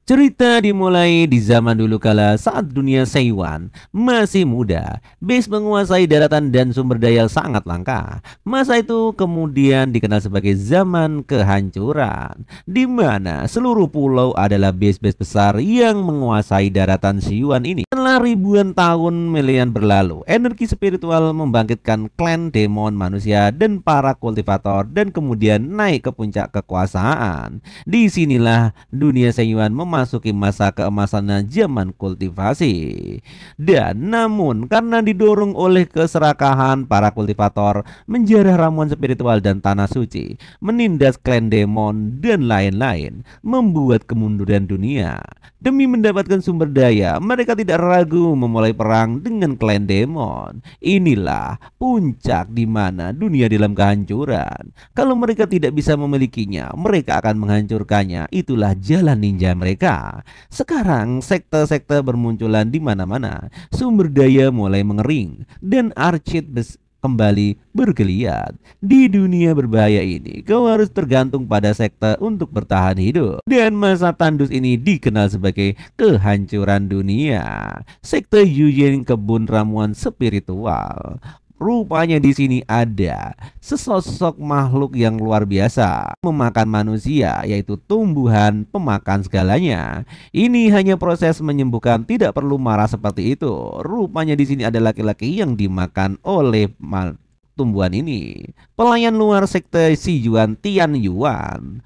Cerita dimulai di zaman dulu kala saat dunia Seiwan masih muda. Base menguasai daratan dan sumber daya sangat langka. Masa itu kemudian dikenal sebagai zaman kehancuran, di mana seluruh pulau adalah base-base besar yang menguasai daratan Siwan ini. Setelah ribuan tahun milian berlalu, energi spiritual membangkitkan klan demon manusia dan para kultivator dan kemudian naik ke puncak kekuasaan. Disinilah dunia Seiwan memasuki masa keemasannya zaman kultivasi. Dan namun karena didorong oleh keserakahan para kultivator, menjarah ramuan spiritual dan tanah suci, menindas klan demon dan lain-lain, membuat kemunduran dunia. Demi mendapatkan sumber daya, mereka tidak ragu memulai perang dengan klan demon. Inilah puncak di mana dunia dalam kehancuran. Kalau mereka tidak bisa memilikinya, mereka akan menghancurkannya. Itulah jalan ninja mereka. Sekarang sekte-sekte bermunculan di mana-mana. Sumber daya mulai mengering dan archit kembali bergeliat. Di dunia berbahaya ini, kau harus tergantung pada sekte untuk bertahan hidup. Dan masa tandus ini dikenal sebagai kehancuran dunia. Sekte Yuyin kebun ramuan spiritual. Rupanya di sini ada sesosok makhluk yang luar biasa, memakan manusia, yaitu tumbuhan pemakan segalanya. Ini hanya proses menyembuhkan, tidak perlu marah seperti itu. Rupanya di sini ada laki-laki yang dimakan oleh tumbuhan ini. Pelayan luar sekte Si Yuan Tian Yuan.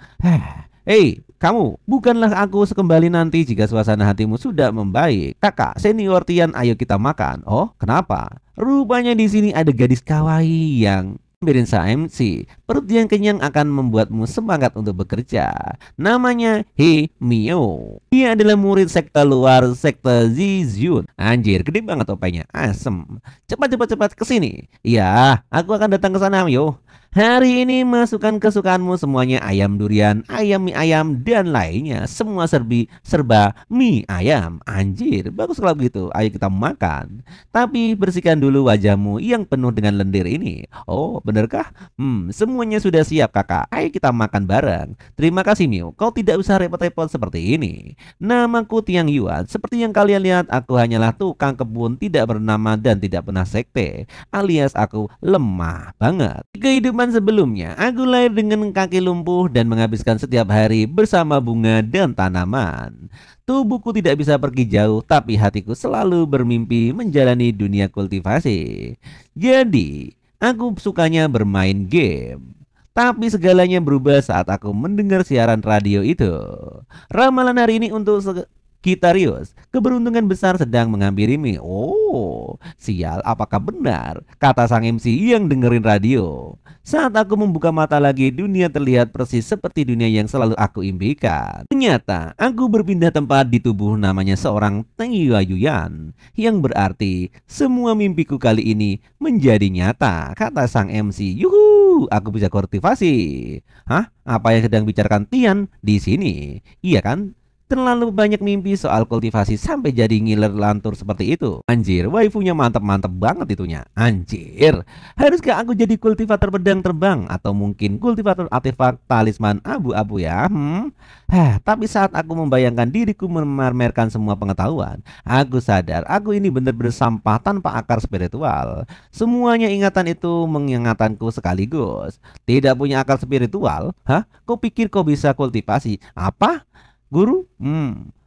Hei, kamu, bukanlah aku sekembali nanti jika suasana hatimu sudah membaik. Kakak, senior Tian, ayo kita makan. Oh, kenapa? Rupanya di sini ada gadis kawaii yang Birinsa MC. Perut yang kenyang akan membuatmu semangat untuk bekerja. Namanya He Mio. Dia adalah murid sekte luar sekte Zizun. Anjir, gede banget topengnya. Asem. Cepat kesini. Ya, aku akan datang ke sana, Mio. Hari ini masukkan kesukaanmu semuanya, ayam durian, ayam mie ayam, dan lainnya. Semua serba mie ayam. Anjir, bagus kalau begitu. Ayo kita makan. Tapi bersihkan dulu wajahmu yang penuh dengan lendir ini. Oh, benarkah? Semuanya sudah siap, kakak. Ayo kita makan bareng. Terima kasih, Mio. Kau tidak usah repot-repot seperti ini. Namaku Tiang Yuan. Seperti yang kalian lihat, aku hanyalah tukang kebun tidak bernama dan tidak pernah sekte. Alias aku lemah banget. Kehidupan sebelumnya, aku lahir dengan kaki lumpuh dan menghabiskan setiap hari bersama bunga dan tanaman. Tubuhku tidak bisa pergi jauh, tapi hatiku selalu bermimpi menjalani dunia kultivasi. Jadi, aku sukanya bermain game. Tapi segalanya berubah saat aku mendengar siaran radio itu. Ramalan hari ini untuk Kitarius, keberuntungan besar sedang menghampirimu. Oh, sial, apakah benar? Kata sang MC yang dengerin radio. Saat aku membuka mata lagi, dunia terlihat persis seperti dunia yang selalu aku impikan. Ternyata, aku berpindah tempat di tubuh namanya seorang Tengyuan, yang berarti semua mimpiku kali ini menjadi nyata. Kata sang MC, yuhu, aku bisa kultivasi. Hah? Apa yang sedang bicarakan Tian di sini? Iya kan? Terlalu banyak mimpi soal kultivasi sampai jadi ngiler lantur seperti itu. Anjir, waifunya mantep-mantep banget itunya. Anjir, haruskah aku jadi kultivator pedang terbang? Atau mungkin kultivator artefak talisman abu-abu ya? Tapi saat aku membayangkan diriku memamerkan semua pengetahuan, aku sadar aku ini benar-benar sampah tanpa akar spiritual. Semuanya ingatan itu mengingatanku sekaligus. Tidak punya akar spiritual? Kau pikir kau bisa kultivasi? Apa? Guru?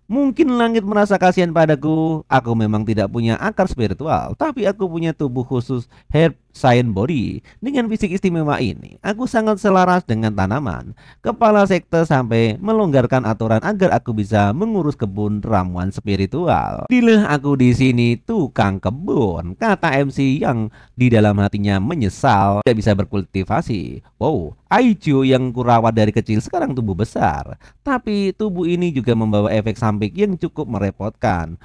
Mungkin langit merasa kasihan padaku. Aku memang tidak punya akar spiritual, tapi aku punya tubuh khusus herb science body. Dengan fisik istimewa ini, aku sangat selaras dengan tanaman. Kepala sekte sampai melonggarkan aturan agar aku bisa mengurus kebun ramuan spiritual. Dilah aku di sini tukang kebun, kata MC yang di dalam hatinya menyesal tidak bisa berkultivasi. Wow, Aijo yang kurawat dari kecil sekarang tumbuh besar. Tapi tubuh ini juga membawa efek samping yang cukup merepotkan.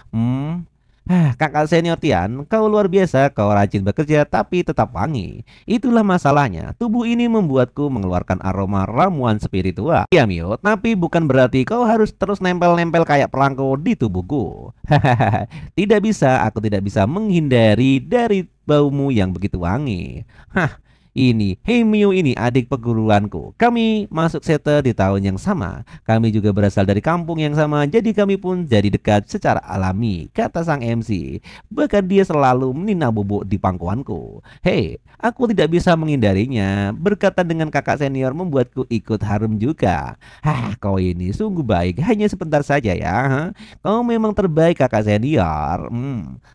Kakak senior Tian, kau luar biasa, kau rajin bekerja tapi tetap wangi. Itulah masalahnya, tubuh ini membuatku mengeluarkan aroma ramuan spiritual. Ya Mio, tapi bukan berarti kau harus terus nempel-nempel kayak pelangkau di tubuhku. Tidak bisa, aku tidak bisa menghindari dari baumu yang begitu wangi. Ini, Hei Mio ini adik perguruanku. Kami masuk sekte di tahun yang sama. Kami juga berasal dari kampung yang sama, jadi kami pun jadi dekat secara alami, kata sang MC. Bahkan dia selalu menina bubuk di pangkuanku. Hei, aku tidak bisa menghindarinya. Berkatan dengan kakak senior membuatku ikut harum juga. Kau ini sungguh baik, hanya sebentar saja ya. Kau memang terbaik kakak senior.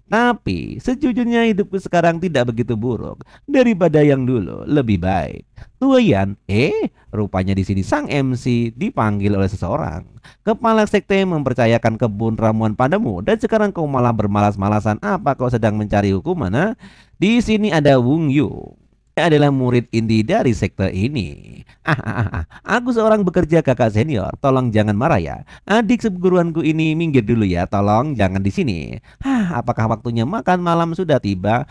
Tapi sejujurnya hidupku sekarang tidak begitu buruk daripada yang dulu, lebih baik. Tuayan, rupanya di sini sang MC dipanggil oleh seseorang. Kepala sekte mempercayakan kebun ramuan padamu dan sekarang kau malah bermalas-malasan. Apa kau sedang mencari hukuman? Di sini ada Wung Yu. Dia adalah murid inti dari sekte ini. Aku seorang bekerja kakak senior. Tolong jangan marah ya. Adik seperguruanku ini minggir dulu ya. Tolong jangan di sini. Apakah waktunya makan malam sudah tiba?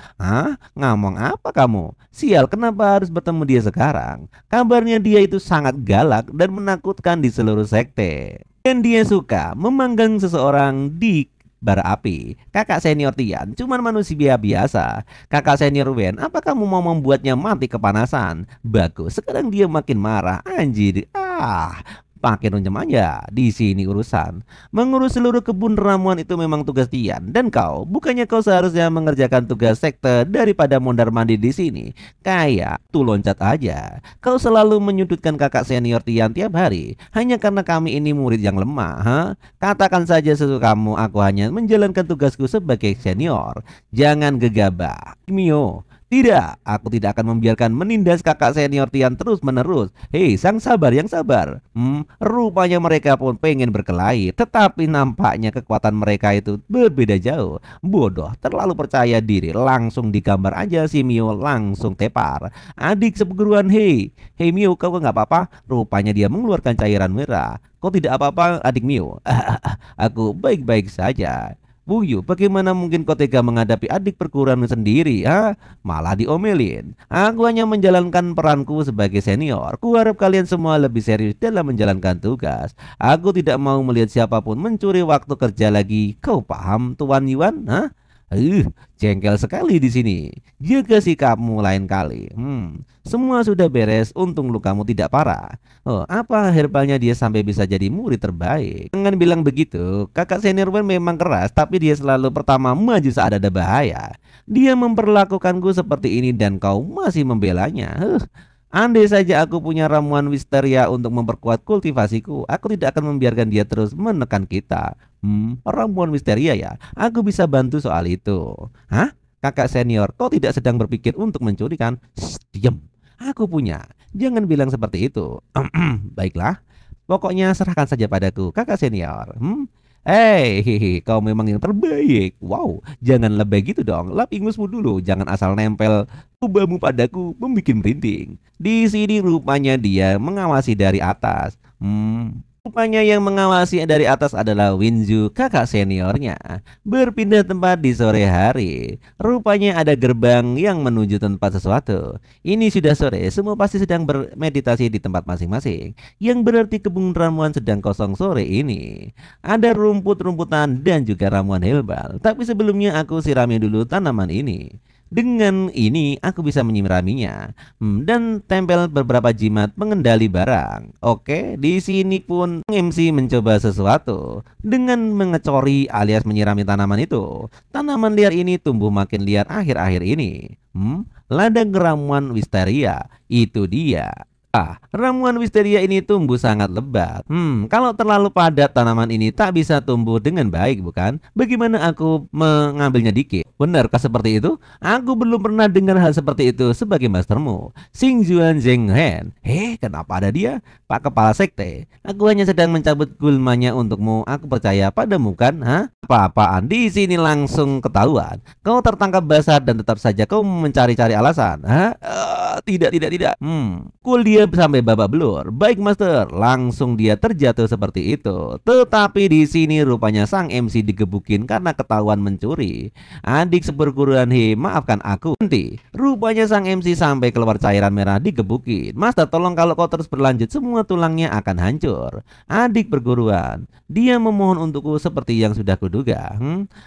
Ngomong apa kamu? Sial, kenapa harus bertemu dia sekarang? Kabarnya dia itu sangat galak dan menakutkan di seluruh sekte. Dan dia suka memanggang seseorang di bara api. Kakak senior Tian cuman manusia biasa. Kakak senior Wen, apa kamu mau membuatnya mati kepanasan? Bagus, sekarang dia makin marah. Anjir. Makin runyam aja. Di sini urusan mengurus seluruh kebun ramuan itu memang tugas Tian. Dan kau, bukannya kau seharusnya mengerjakan tugas sekte daripada mondar-mandir di sini? Kayak tuh loncat aja. Kau selalu menyudutkan kakak senior Tian tiap hari hanya karena kami ini murid yang lemah. Katakan saja sesukamu, aku hanya menjalankan tugasku sebagai senior. Jangan gegabah, Mio. Tidak, aku tidak akan membiarkan menindas kakak senior Tian terus menerus. Hei, sang sabar yang sabar. Rupanya mereka pun pengen berkelahi, tetapi nampaknya kekuatan mereka itu berbeda jauh. Bodoh, terlalu percaya diri. Langsung digambar aja si Mio, langsung tepar. Adik seperguruan, hei Mio, kau nggak apa-apa? Rupanya dia mengeluarkan cairan merah. Kau tidak apa-apa, adik Mio? Aku baik-baik saja. Buyu, bagaimana mungkin kau tega menghadapi adik perguruan sendiri? Malah diomelin. Aku hanya menjalankan peranku sebagai senior. Kuharap kalian semua lebih serius dalam menjalankan tugas. Aku tidak mau melihat siapapun mencuri waktu kerja lagi. Kau paham, Tuan Yuan? Jengkel sekali di sini. Jaga sikapmu lain kali. Semua sudah beres. Untung lukamu tidak parah. Apa herbalnya dia sampai bisa jadi murid terbaik? Jangan bilang begitu. Kakak senior Wen memang keras, tapi dia selalu pertama maju saat ada bahaya. Dia memperlakukanku seperti ini dan kau masih membelanya. Andai saja aku punya ramuan wisteria untuk memperkuat kultivasiku, aku tidak akan membiarkan dia terus menekan kita. Ramuan wisteria ya? Aku bisa bantu soal itu. Kakak senior, kau tidak sedang berpikir untuk mencuri kan? Diam. Aku punya. Jangan bilang seperti itu. Baiklah. Pokoknya serahkan saja padaku, kakak senior. Kau memang yang terbaik. Wow, jangan lebay gitu dong. Lap ingusmu dulu, jangan asal nempel tubamu padaku, membuat merinding. Di sini rupanya dia mengawasi dari atas. Rupanya yang mengawasi dari atas adalah Winju, kakak seniornya. Berpindah tempat di sore hari. Rupanya ada gerbang yang menuju tempat sesuatu. Ini sudah sore, semua pasti sedang bermeditasi di tempat masing-masing. Yang berarti kebun ramuan sedang kosong sore ini. Ada rumput-rumputan dan juga ramuan herbal. Tapi sebelumnya aku sirami dulu tanaman ini. Dengan ini aku bisa menyiraminya dan tempel beberapa jimat pengendali barang. Oke, di sini pun MC mencoba sesuatu dengan mengecori alias menyirami tanaman itu. Tanaman liar ini tumbuh makin liar akhir-akhir ini. Ladang ramuan wisteria, itu dia. Ramuan wisteria ini tumbuh sangat lebat. Kalau terlalu padat tanaman ini tak bisa tumbuh dengan baik, bukan? Bagaimana aku mengambilnya dikit? Benarkah seperti itu? Aku belum pernah dengar hal seperti itu sebagai mastermu, Xing Juan Zheng Hen. Kenapa ada dia? Pak Kepala Sekte, aku hanya sedang mencabut gulmanya untukmu. Aku percaya padamu kan? Apa-apaan di sini langsung ketahuan. Kau tertangkap basah dan tetap saja kau mencari-cari alasan. Tidak. Kul dia sampai babak belur. Baik master, langsung dia terjatuh seperti itu. Tetapi di sini rupanya sang MC digebukin karena ketahuan mencuri. Adik seperguruan, maafkan aku. Nanti rupanya sang MC sampai keluar cairan merah digebukin. Master, tolong, kalau kau terus berlanjut semua tulangnya akan hancur. Adik perguruan, dia memohon untukku seperti yang sudah kuduga.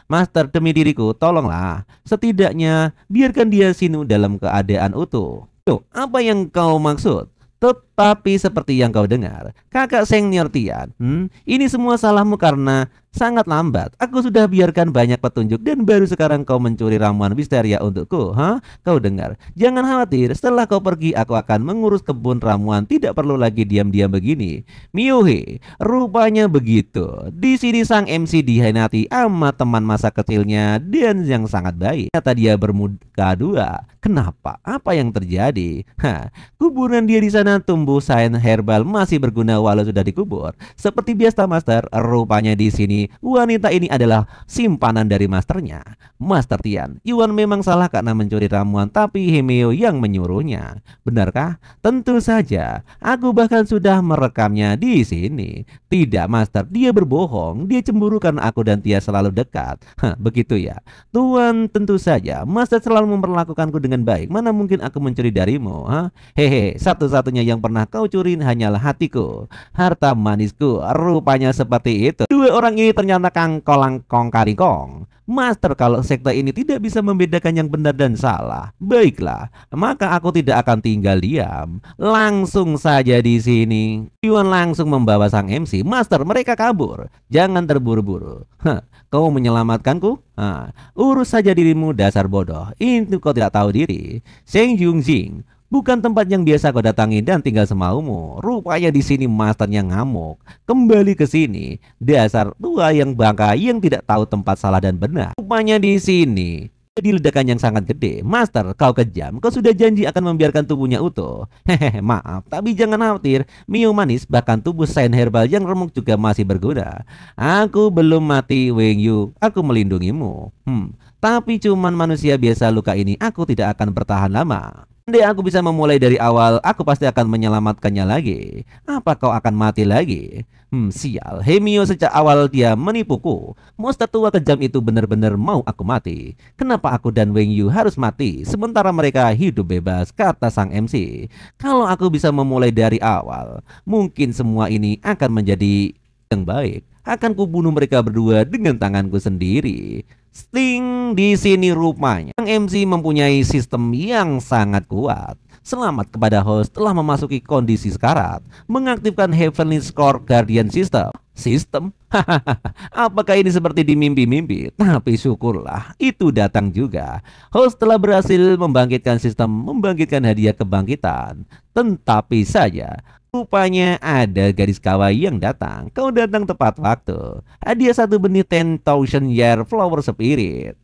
Master, demi diriku, tolonglah. Setidaknya biarkan dia sinu dalam keadaan utuh. Tuh, apa yang kau maksud? Tetapi seperti yang kau dengar, kakak senior Tian, ini semua salahmu karena sangat lambat. Aku sudah biarkan banyak petunjuk dan baru sekarang kau mencuri ramuan wisteria untukku. Kau dengar? Jangan khawatir, setelah kau pergi aku akan mengurus kebun ramuan. Tidak perlu lagi diam-diam begini. Miohe, rupanya begitu. Di sini sang MC dihianati sama teman masa kecilnya dan yang sangat baik. Ternyata dia bermuka dua. Kenapa? Apa yang terjadi? Kuburan dia di sana tumbuh sains herbal masih berguna walau sudah dikubur. Seperti biasa Master, rupanya di sini wanita ini adalah simpanan dari masternya. Master Tian, Yuan memang salah karena mencuri ramuan, tapi Hemeo yang menyuruhnya. Benarkah? Tentu saja. Aku bahkan sudah merekamnya di sini. Tidak Master, dia berbohong. Dia cemburu karena aku dan Tia selalu dekat. Begitu ya. Tuan, tentu saja. Master selalu memperlakukanku dengan baik. Mana mungkin aku mencuri darimu? Hehe, satu-satunya yang pernah kau curi hanyalah hatiku, harta manisku. Rupanya seperti itu. Dua orang ini ternyata kangkolang kong karikong. Master, kalau sekte ini tidak bisa membedakan yang benar dan salah, baiklah, maka aku tidak akan tinggal diam. Langsung saja di sini. Yuan langsung membawa sang MC. Master, mereka kabur. Jangan terburu-buru. Kau menyelamatkanku? Urus saja dirimu, dasar bodoh. Itu kau tidak tahu diri. Sheng Jungjing, bukan tempat yang biasa kau datangi dan tinggal semaumu. Rupanya di sini masternya ngamuk. Kembali ke sini, dasar tua yang bangka yang tidak tahu tempat salah dan benar. Rupanya di sini jadi ledakan yang sangat gede. Master, kau kejam. Kau sudah janji akan membiarkan tubuhnya utuh. Hehehe, maaf, tapi jangan khawatir. Mio manis, bahkan tubuh sains herbal yang remuk juga masih berguna. Aku belum mati, Weng Yu. Aku melindungimu. Tapi cuman manusia biasa luka ini. Aku tidak akan bertahan lama. Andai aku bisa memulai dari awal, aku pasti akan menyelamatkannya lagi. Apa kau akan mati lagi? Sial, Hemio sejak awal dia menipuku. Monster tua kejam itu benar-benar mau aku mati. Kenapa aku dan Weng Yu harus mati, sementara mereka hidup bebas, kata sang MC. Kalau aku bisa memulai dari awal, mungkin semua ini akan menjadi yang baik. Akan kubunuh mereka berdua dengan tanganku sendiri. Sting di sini rupanya sang MC mempunyai sistem yang sangat kuat. Selamat kepada host telah memasuki kondisi sekarat, mengaktifkan Heavenly Score Guardian System. Apakah ini seperti di mimpi-mimpi? Tapi syukurlah, itu datang juga. Host telah berhasil membangkitkan sistem, membangkitkan hadiah kebangkitan. Tetapi saja, rupanya ada gadis kawaii yang datang. Kau datang tepat waktu. Hadiah satu benih 10,000 year flower spirit.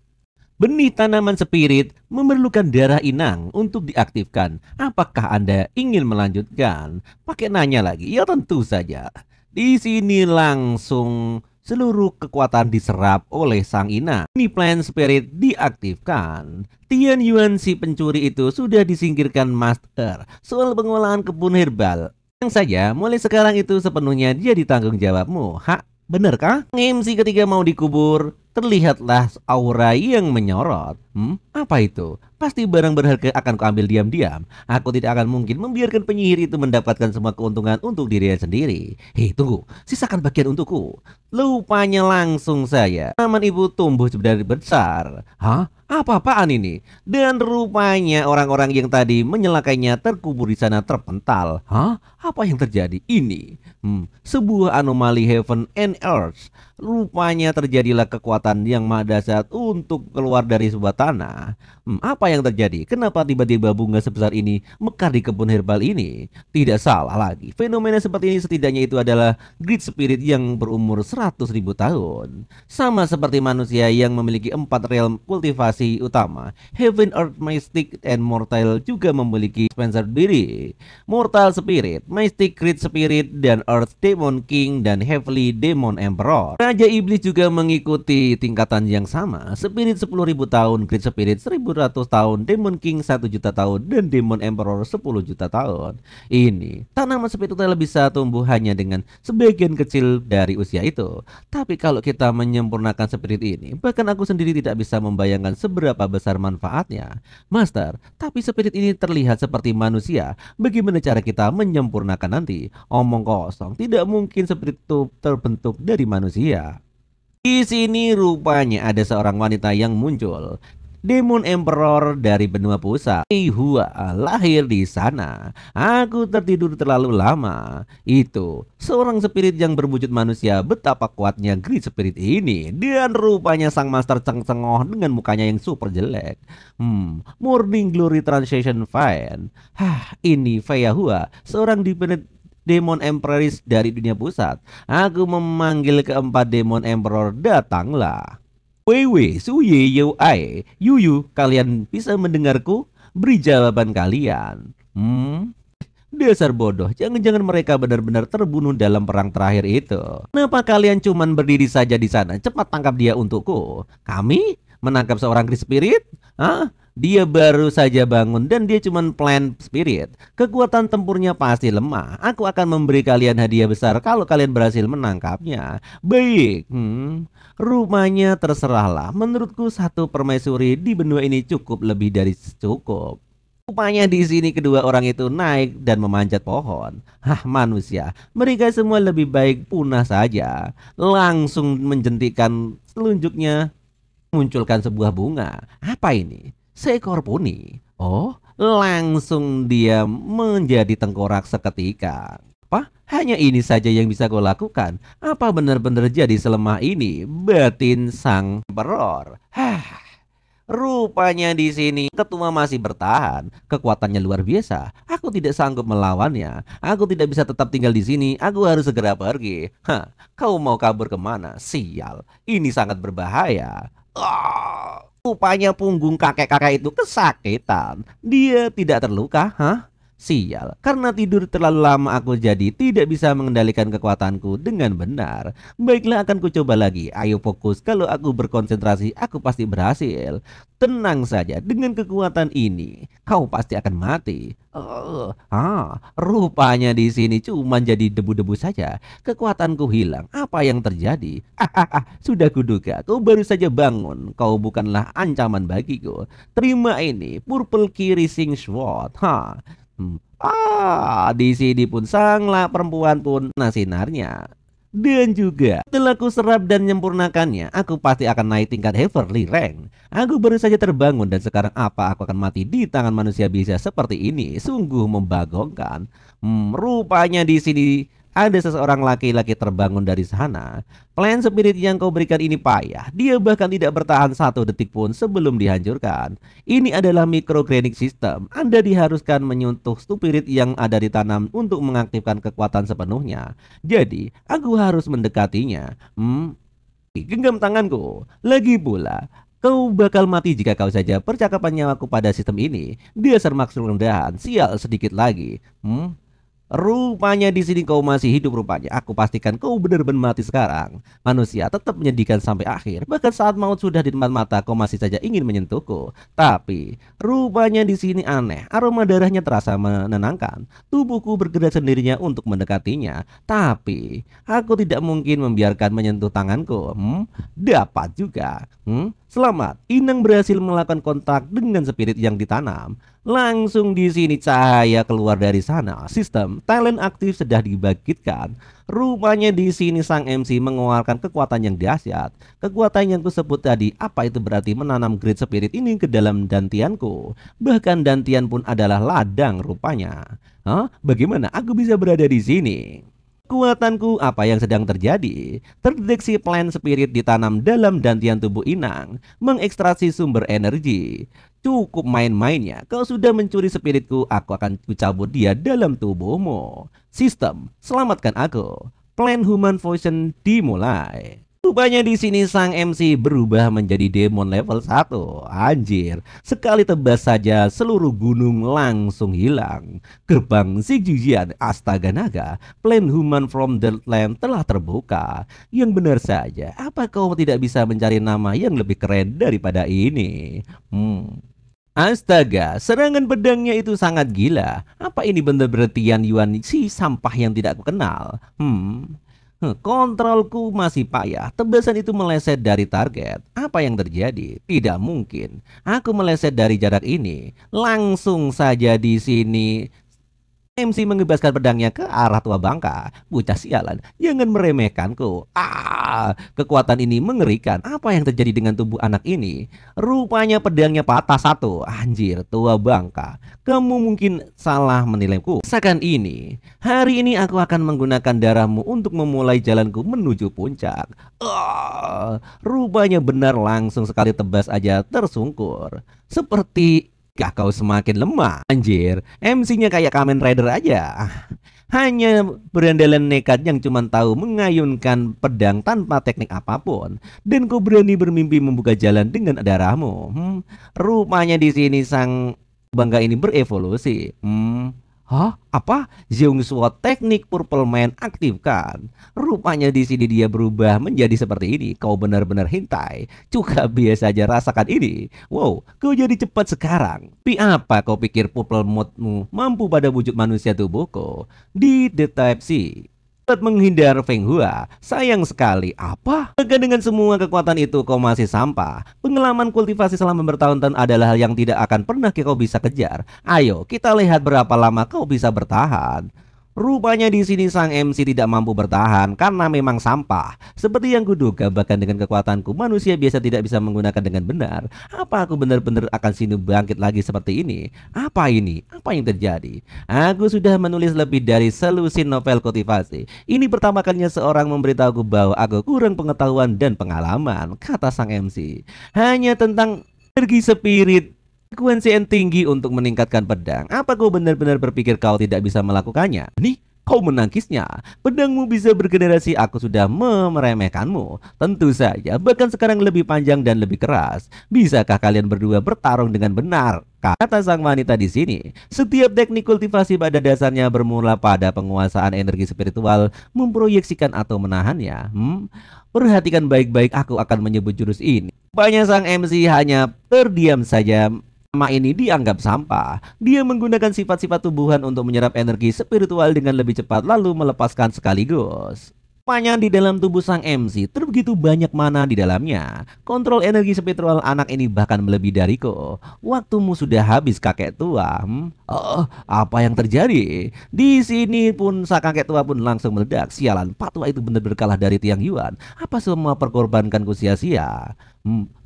Benih tanaman spirit memerlukan darah inang untuk diaktifkan. Apakah Anda ingin melanjutkan? Pakai nanya lagi. Ya tentu saja. Di sini langsung seluruh kekuatan diserap oleh sang inang. Ini plant spirit diaktifkan. Tian Yuan si pencuri itu sudah disingkirkan Master. Soal pengolahan kebun herbal, saja mulai sekarang itu sepenuhnya jadi tanggung jawabmu. Benarkah? MC ketika mau dikubur, terlihatlah aura yang menyorot. Apa itu? Pasti barang berharga akan kuambil diam-diam. Aku tidak akan mungkin membiarkan penyihir itu mendapatkan semua keuntungan untuk dirinya sendiri. Hei, tunggu, sisakan bagian untukku. Lupanya langsung saya tanaman ibu tumbuh dari besar. Apa-apaan ini? Dan rupanya orang-orang yang tadi menyelakainya terkubur di sana terpental. Apa yang terjadi? Ini sebuah anomali heaven and earth. Rupanya terjadilah kekuatan yang maha dahsyat untuk keluar dari sebuah tanah. Apa yang terjadi? Kenapa tiba-tiba bunga sebesar ini mekar di kebun herbal ini? Tidak salah lagi. Fenomena seperti ini setidaknya itu adalah great spirit yang berumur 100.000 tahun. Sama seperti manusia yang memiliki 4 realm kultivasi utama. Heaven, Earth, Mystic, and Mortal juga memiliki Spencer diri. Mortal Spirit, Mystic Great Spirit, dan Earth Demon King, dan Heavenly Demon Emperor. Raja Iblis juga mengikuti tingkatan yang sama. Spirit 10.000 tahun, Great Spirit 1.100 tahun, Demon King 1 juta tahun, dan Demon Emperor 10 juta tahun. Ini tanaman spiritual bisa tumbuh hanya dengan sebagian kecil dari usia itu. Tapi kalau kita menyempurnakan spirit ini, bahkan aku sendiri tidak bisa membayangkan seberapa besar manfaatnya. Master, tapi spirit ini terlihat seperti manusia. Bagaimana cara kita menyempurnakan nanti? Omong kosong, tidak mungkin spirit itu terbentuk dari manusia. Di sini rupanya ada seorang wanita yang muncul. Demon Emperor dari benua pusat. Hua lahir di sana. Aku tertidur terlalu lama. Itu seorang spirit yang berwujud manusia. Betapa kuatnya Great Spirit ini. Dan rupanya sang master cengcengoh dengan mukanya yang super jelek. Morning Glory Translation Fine. Ini Hua, seorang Demon Empress dari dunia pusat. Aku memanggil keempat Demon Emperor, datanglah. Wewe, Suye, Yo, Ai, Yuyu, kalian bisa mendengarku? Beri jawaban kalian. Dasar bodoh, jangan-jangan mereka benar-benar terbunuh dalam perang terakhir itu. Kenapa kalian cuman berdiri saja di sana? Cepat tangkap dia untukku. Kami menangkap seorang Great Spirit? Dia baru saja bangun dan dia cuma plant spirit. Kekuatan tempurnya pasti lemah. Aku akan memberi kalian hadiah besar kalau kalian berhasil menangkapnya. Baik, rupanya terserahlah. Menurutku satu permaisuri di benua ini cukup lebih dari cukup. Rupanya di sini kedua orang itu naik dan memanjat pohon. Manusia, mereka semua lebih baik punah saja. Langsung menjentikkan telunjuknya, munculkan sebuah bunga. Apa ini? Seekor poni. Oh, langsung dia menjadi tengkorak seketika. Apa? Hanya ini saja yang bisa kau lakukan? Apa benar-benar jadi selemah ini batin sang emperor? Rupanya di sini ketua masih bertahan. Kekuatannya luar biasa. Aku tidak sanggup melawannya. Aku tidak bisa tetap tinggal di sini. Aku harus segera pergi. Kau mau kabur kemana? Sial, ini sangat berbahaya. Rupanya punggung kakek-kakek itu kesakitan. Dia tidak terluka, Sial, karena tidur terlalu lama aku jadi tidak bisa mengendalikan kekuatanku dengan benar. Baiklah, akan kucoba lagi. Ayo fokus, kalau aku berkonsentrasi aku pasti berhasil. Tenang saja, dengan kekuatan ini kau pasti akan mati. Rupanya di sini cuma jadi debu-debu saja. Kekuatanku hilang. Apa yang terjadi? Sudah kuduga, kau baru saja bangun. Kau bukanlah ancaman bagiku. Terima ini, Purple Key Rising Sword. Di sini pun sanglah perempuan pun sinarnya. Dan juga setelah ku serap dan menyempurnakannya, aku pasti akan naik tingkat Heavenly Rank. Aku baru saja terbangun dan sekarang apa aku akan mati di tangan manusia biasa seperti ini? Sungguh membagongkan. Rupanya di sini ada seseorang laki-laki terbangun dari sana. Plan spirit yang kau berikan ini payah. Dia bahkan tidak bertahan 1 detik pun sebelum dihancurkan. Ini adalah microgranic system. Anda diharuskan menyentuh spirit yang ada ditanam untuk mengaktifkan kekuatan sepenuhnya. Jadi, aku harus mendekatinya. Genggam tanganku. Lagi pula, kau bakal mati jika kau saja percakapan nyawaku pada sistem ini. Dasar makhluk rendahan, sial sedikit lagi. Rupanya di sini kau masih hidup rupanya. Aku pastikan kau benar-benar mati sekarang. Manusia tetap menyedihkan sampai akhir. Bahkan saat maut sudah di depan mata, kau masih saja ingin menyentuhku. Tapi rupanya di sini aneh. Aroma darahnya terasa menenangkan. Tubuhku bergerak sendirinya untuk mendekatinya. Tapi aku tidak mungkin membiarkan menyentuh tanganku. Dapat juga. Selamat, Inang berhasil melakukan kontak dengan spirit yang ditanam. Langsung di sini cahaya keluar dari sana. Sistem talent aktif sudah dibangkitkan. Rupanya di sini sang MC mengeluarkan kekuatan yang dahsyat. Kekuatan yang kusebut tadi, apa itu berarti menanam Great Spirit ini ke dalam dantianku. Bahkan dantian pun adalah ladang rupanya. Bagaimana aku bisa berada di sini? Kekuatanku, apa yang sedang terjadi? Terdeteksi plant spirit ditanam dalam dantian tubuh Inang, mengekstraksi sumber energi. Cukup main-mainnya, kau sudah mencuri spiritku, aku akan cabut dia dalam tubuhmu. Sistem, selamatkan aku. Plan Human Fusion dimulai. Rupanya di sini sang MC berubah menjadi demon level 1. Anjir, sekali tebas saja seluruh gunung langsung hilang. Gerbang Zigjian astaga naga, Plan Human from the Land telah terbuka. Yang benar saja, apa kau tidak bisa mencari nama yang lebih keren daripada ini? Astaga, serangan pedangnya itu sangat gila. Apa ini benar-benar Tian Yuan si sampah yang tidak aku kenal? Kontrolku masih payah. Tebasan itu meleset dari target. Apa yang terjadi? Tidak mungkin. Aku meleset dari jarak ini. Langsung saja di sini MC mengebaskan pedangnya ke arah tua bangka. Bocah sialan, jangan meremehkanku. Kekuatan ini mengerikan. Apa yang terjadi dengan tubuh anak ini? Rupanya pedangnya patah satu. Anjir, tua bangka. Kamu mungkin salah menilaiku. Rasakan ini. Hari ini aku akan menggunakan darahmu untuk memulai jalanku menuju puncak. Rupanya benar, langsung sekali tebas aja tersungkur. Seperti kau semakin lemah. Anjir, MC-nya kayak Kamen Rider aja. Hanya berandalan nekat yang cuma tahu mengayunkan pedang tanpa teknik apapun. Dan kau berani bermimpi membuka jalan dengan darahmu. Rupanya di sini sang bangga ini berevolusi. Hah? Apa? Zhongsuo teknik Purple Man aktifkan. Rupanya di sini dia berubah menjadi seperti ini. Kau benar-benar hentai. Juga biasa aja rasakan ini. Wow, kau jadi cepat sekarang. Tapi apa kau pikir Purple Mode-mu mampu pada wujud manusia tubuhku? Di The Type C menghindar Feng Hua. Sayang sekali. Apa? Maka dengan semua kekuatan itu kau masih sampah. Pengalaman kultivasi selama bertahun-tahun adalah hal yang tidak akan pernah kau bisa kejar. Ayo kita lihat berapa lama kau bisa bertahan. Rupanya di sini sang MC tidak mampu bertahan karena memang sampah. Seperti yang kuduga, bahkan dengan kekuatanku manusia biasa tidak bisa menggunakan dengan benar. Apa aku benar-benar akan sinu bangkit lagi seperti ini? Apa ini? Apa yang terjadi? Aku sudah menulis lebih dari selusin novel kultivasi. Ini pertama kalinya seorang memberitahuku bahwa aku kurang pengetahuan dan pengalaman, kata sang MC. Hanya tentang energi spirit, frekuensi yang tinggi untuk meningkatkan pedang. Apa kau benar-benar berpikir kau tidak bisa melakukannya? Nih, kau menangkisnya. Pedangmu bisa bergenerasi. Aku sudah meremehkanmu. Tentu saja, bahkan sekarang lebih panjang dan lebih keras. Bisakah kalian berdua bertarung dengan benar? Kata sang wanita di sini. Setiap teknik kultivasi pada dasarnya bermula pada penguasaan energi spiritual, memproyeksikan atau menahannya. Perhatikan baik-baik, aku akan menyebut jurus ini. Banyak sang MC hanya terdiam saja. Nama ini dianggap sampah. Dia menggunakan sifat-sifat tubuhan untuk menyerap energi spiritual dengan lebih cepat lalu melepaskan sekaligus. Rupanya di dalam tubuh sang MC terbegitu banyak mana di dalamnya. Kontrol energi spiritual anak ini bahkan melebihi dariku. Waktumu sudah habis, kakek tua. Apa yang terjadi? Di sini pun sang kakek tua pun langsung meledak. Sialan, Pak tua itu benar-benar kalah dari Tiang Yuan. Apa semua perkorbankanku sia-sia?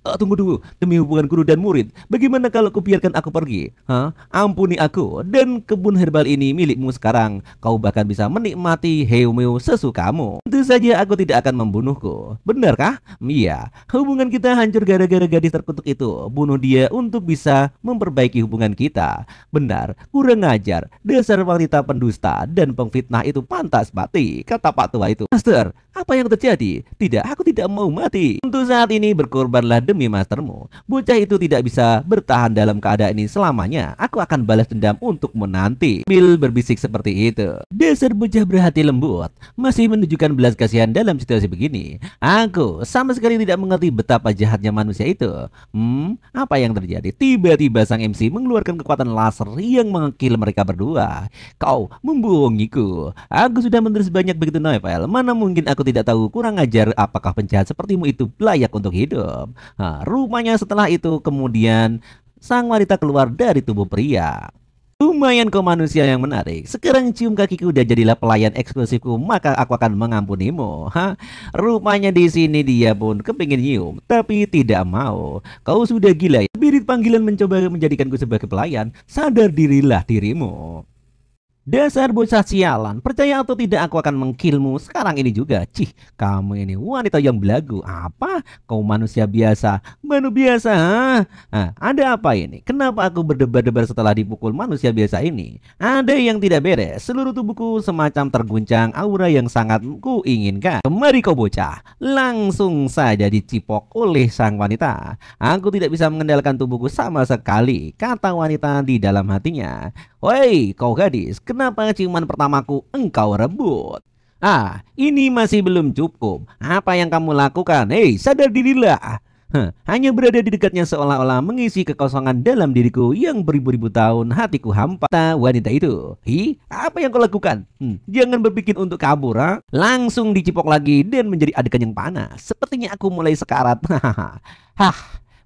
Tunggu, demi hubungan guru dan murid, bagaimana kalau kubiarkan aku pergi? Ampuni aku, dan kebun herbal ini milikmu sekarang. Kau bahkan bisa menikmati heumeu sesukamu. Tentu saja aku tidak akan membunuhku. Benarkah? Iya, hubungan kita hancur gara-gara gadis terkutuk itu. Bunuh dia untuk bisa memperbaiki hubungan kita. Benar, kurang ajar. Dasar wanita pendusta dan pengfitnah itu pantas mati, kata Pak tua itu. Master, apa yang terjadi? Tidak, aku tidak mau mati. Untuk saat ini berkorbanlah demi mastermu. Bocah itu tidak bisa bertahan dalam keadaan ini selamanya. Aku akan balas dendam untuk menanti. Bill berbisik seperti itu. Dasar bocah berhati lembut, masih menunjukkan belas kasihan dalam situasi begini. Aku sama sekali tidak mengerti betapa jahatnya manusia itu. Apa yang terjadi? Tiba-tiba sang MC mengeluarkan kekuatan laser yang mengekil mereka berdua. Kau membohongiku. Aku sudah menulis banyak begitu novel. Mana mungkin aku tidak tahu. Kurang ajar. Apakah penjahat sepertimu itu layak untuk hidup? Rupanya setelah itu kemudian sang wanita keluar dari tubuh pria. Lumayan kau manusia yang menarik. Sekarang cium kakiku udah jadilah pelayan eksklusifku, maka aku akan mengampunimu. Rupanya di sini dia pun kepingin nyium, tapi tidak mau. Kau sudah gila ya? Spirit panggilan mencoba menjadikanku sebagai pelayan. Sadar dirilah dirimu. Dasar bocah sialan, percaya atau tidak aku akan mengkilmu sekarang ini juga. Cih, kamu ini wanita yang belagu. Apa? Kau manusia biasa? Manu biasa? Ada apa ini? Kenapa aku berdebar-debar setelah dipukul manusia biasa ini? Ada yang tidak beres. Seluruh tubuhku semacam terguncang aura yang sangat ku inginkan. Kemari kau bocah. Langsung saja dicipok oleh sang wanita. Aku tidak bisa mengendalikan tubuhku sama sekali, kata wanita di dalam hatinya. Woi, kau gadis, kenapa ciuman pertamaku engkau rebut? Ini masih belum cukup. Apa yang kamu lakukan? Hei, sadar dirilah. Hanya berada di dekatnya seolah-olah mengisi kekosongan dalam diriku yang beribu-ribu tahun hatiku hampa. Wanita itu, apa yang kau lakukan? Jangan berpikir untuk kabur. Langsung dicipok lagi dan menjadi adegan yang panas. Sepertinya aku mulai sekarat.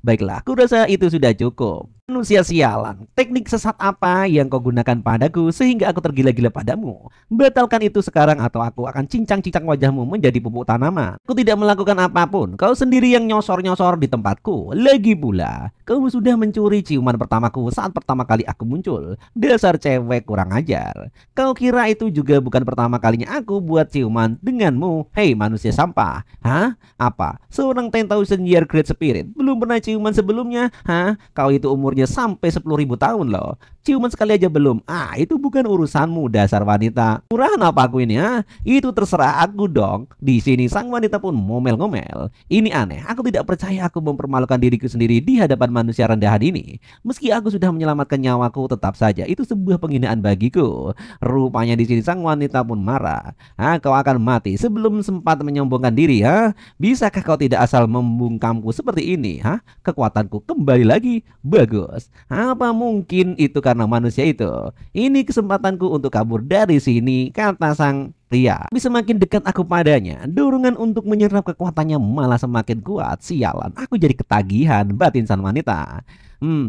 Baiklah, aku rasa itu sudah cukup. Manusia sialan, teknik sesat apa yang kau gunakan padaku sehingga aku tergila-gila padamu? Batalkan itu sekarang atau aku akan cincang-cincang wajahmu menjadi pupuk tanaman. Aku tidak melakukan apapun, kau sendiri yang nyosor-nyosor di tempatku. Lagi pula, kau sudah mencuri ciuman pertamaku saat pertama kali aku muncul. Dasar cewek kurang ajar. Kau kira itu juga bukan pertama kalinya aku buat ciuman denganmu? Hei manusia sampah. Hah? Apa? Seorang 10,000 year great spirit belum pernah ciuman sebelumnya? Hah? Kau itu umurnya sampai 10.000 tahun loh. Ciuman sekali aja belum. Ah, itu bukan urusanmu dasar wanita. Murahan apa aku ini, ah? Itu terserah aku dong. Di sini sang wanita pun ngomel-ngomel. Ini aneh, aku tidak percaya aku mempermalukan diriku sendiri di hadapan manusia rendahan ini. Meski aku sudah menyelamatkan nyawaku, tetap saja itu sebuah penghinaan bagiku. Rupanya di sini sang wanita pun marah. Ah, kau akan mati sebelum sempat menyombongkan diri, ha? Bisakah kau tidak asal membungkamku seperti ini, ha? Kekuatanku kembali lagi. Bagus. Apa mungkin itu karena manusia itu? Ini kesempatanku untuk kabur dari sini, kata sang pria. Tapi semakin dekat aku padanya, dorongan untuk menyerap kekuatannya malah semakin kuat. Sialan, aku jadi ketagihan, batin sang wanita.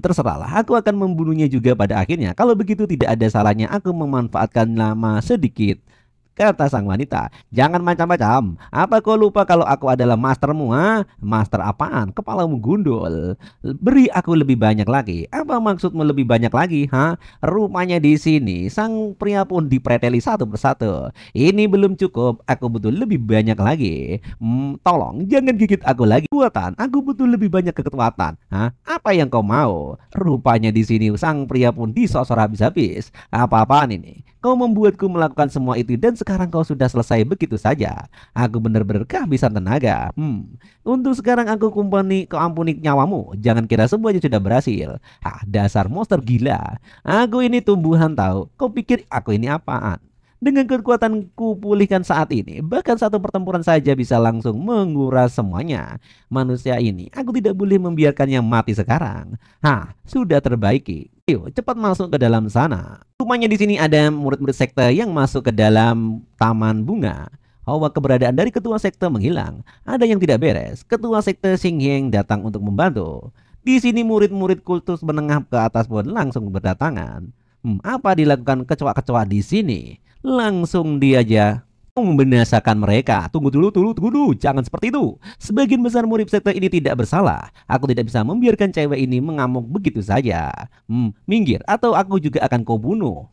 Terserahlah, aku akan membunuhnya juga pada akhirnya. Kalau begitu tidak ada salahnya aku memanfaatkan nama sedikit. Kata sang wanita, jangan macam-macam. Apa kau lupa kalau aku adalah mastermu, ha? Master apaan? Kepalamu gundul. Beri aku lebih banyak lagi. Apa maksudmu lebih banyak lagi, ha? Rupanya di sini sang pria pun dipreteli satu persatu. Ini belum cukup, aku butuh lebih banyak lagi. Tolong jangan gigit aku lagi. Kekuatan, aku butuh lebih banyak kekuatan. Ha? Apa yang kau mau? Rupanya di sini sang pria pun disosor habis-habis. Apa-apaan ini? Kau membuatku melakukan semua itu dan sekarang kau sudah selesai begitu saja. Aku benar-benar kehabisan tenaga. Untuk sekarang aku kau ampuni nyawamu. Jangan kira semuanya sudah berhasil. Ah, dasar monster gila. Aku ini tumbuhan tahu. Kau pikir aku ini apaan? Dengan kekuatanku pulihkan saat ini, bahkan satu pertempuran saja bisa langsung menguras semuanya. Manusia ini, aku tidak boleh membiarkannya mati sekarang. Hah, sudah terbaiki. Yuk, cepat masuk ke dalam sana. Rupanya di sini ada murid-murid sekte yang masuk ke dalam taman bunga. Hawa keberadaan dari ketua sekte menghilang. Ada yang tidak beres. Ketua sekte Xingyan datang untuk membantu. Di sini murid-murid kultus menengah ke atas pun langsung berdatangan. Apa dilakukan kecoa-kecoa di sini? Langsung diaja membinasakan mereka. Tunggu dulu, jangan seperti itu. Sebagian besar murid sekte ini tidak bersalah. Aku tidak bisa membiarkan cewek ini mengamuk begitu saja. Minggir atau aku juga akan kau bunuh.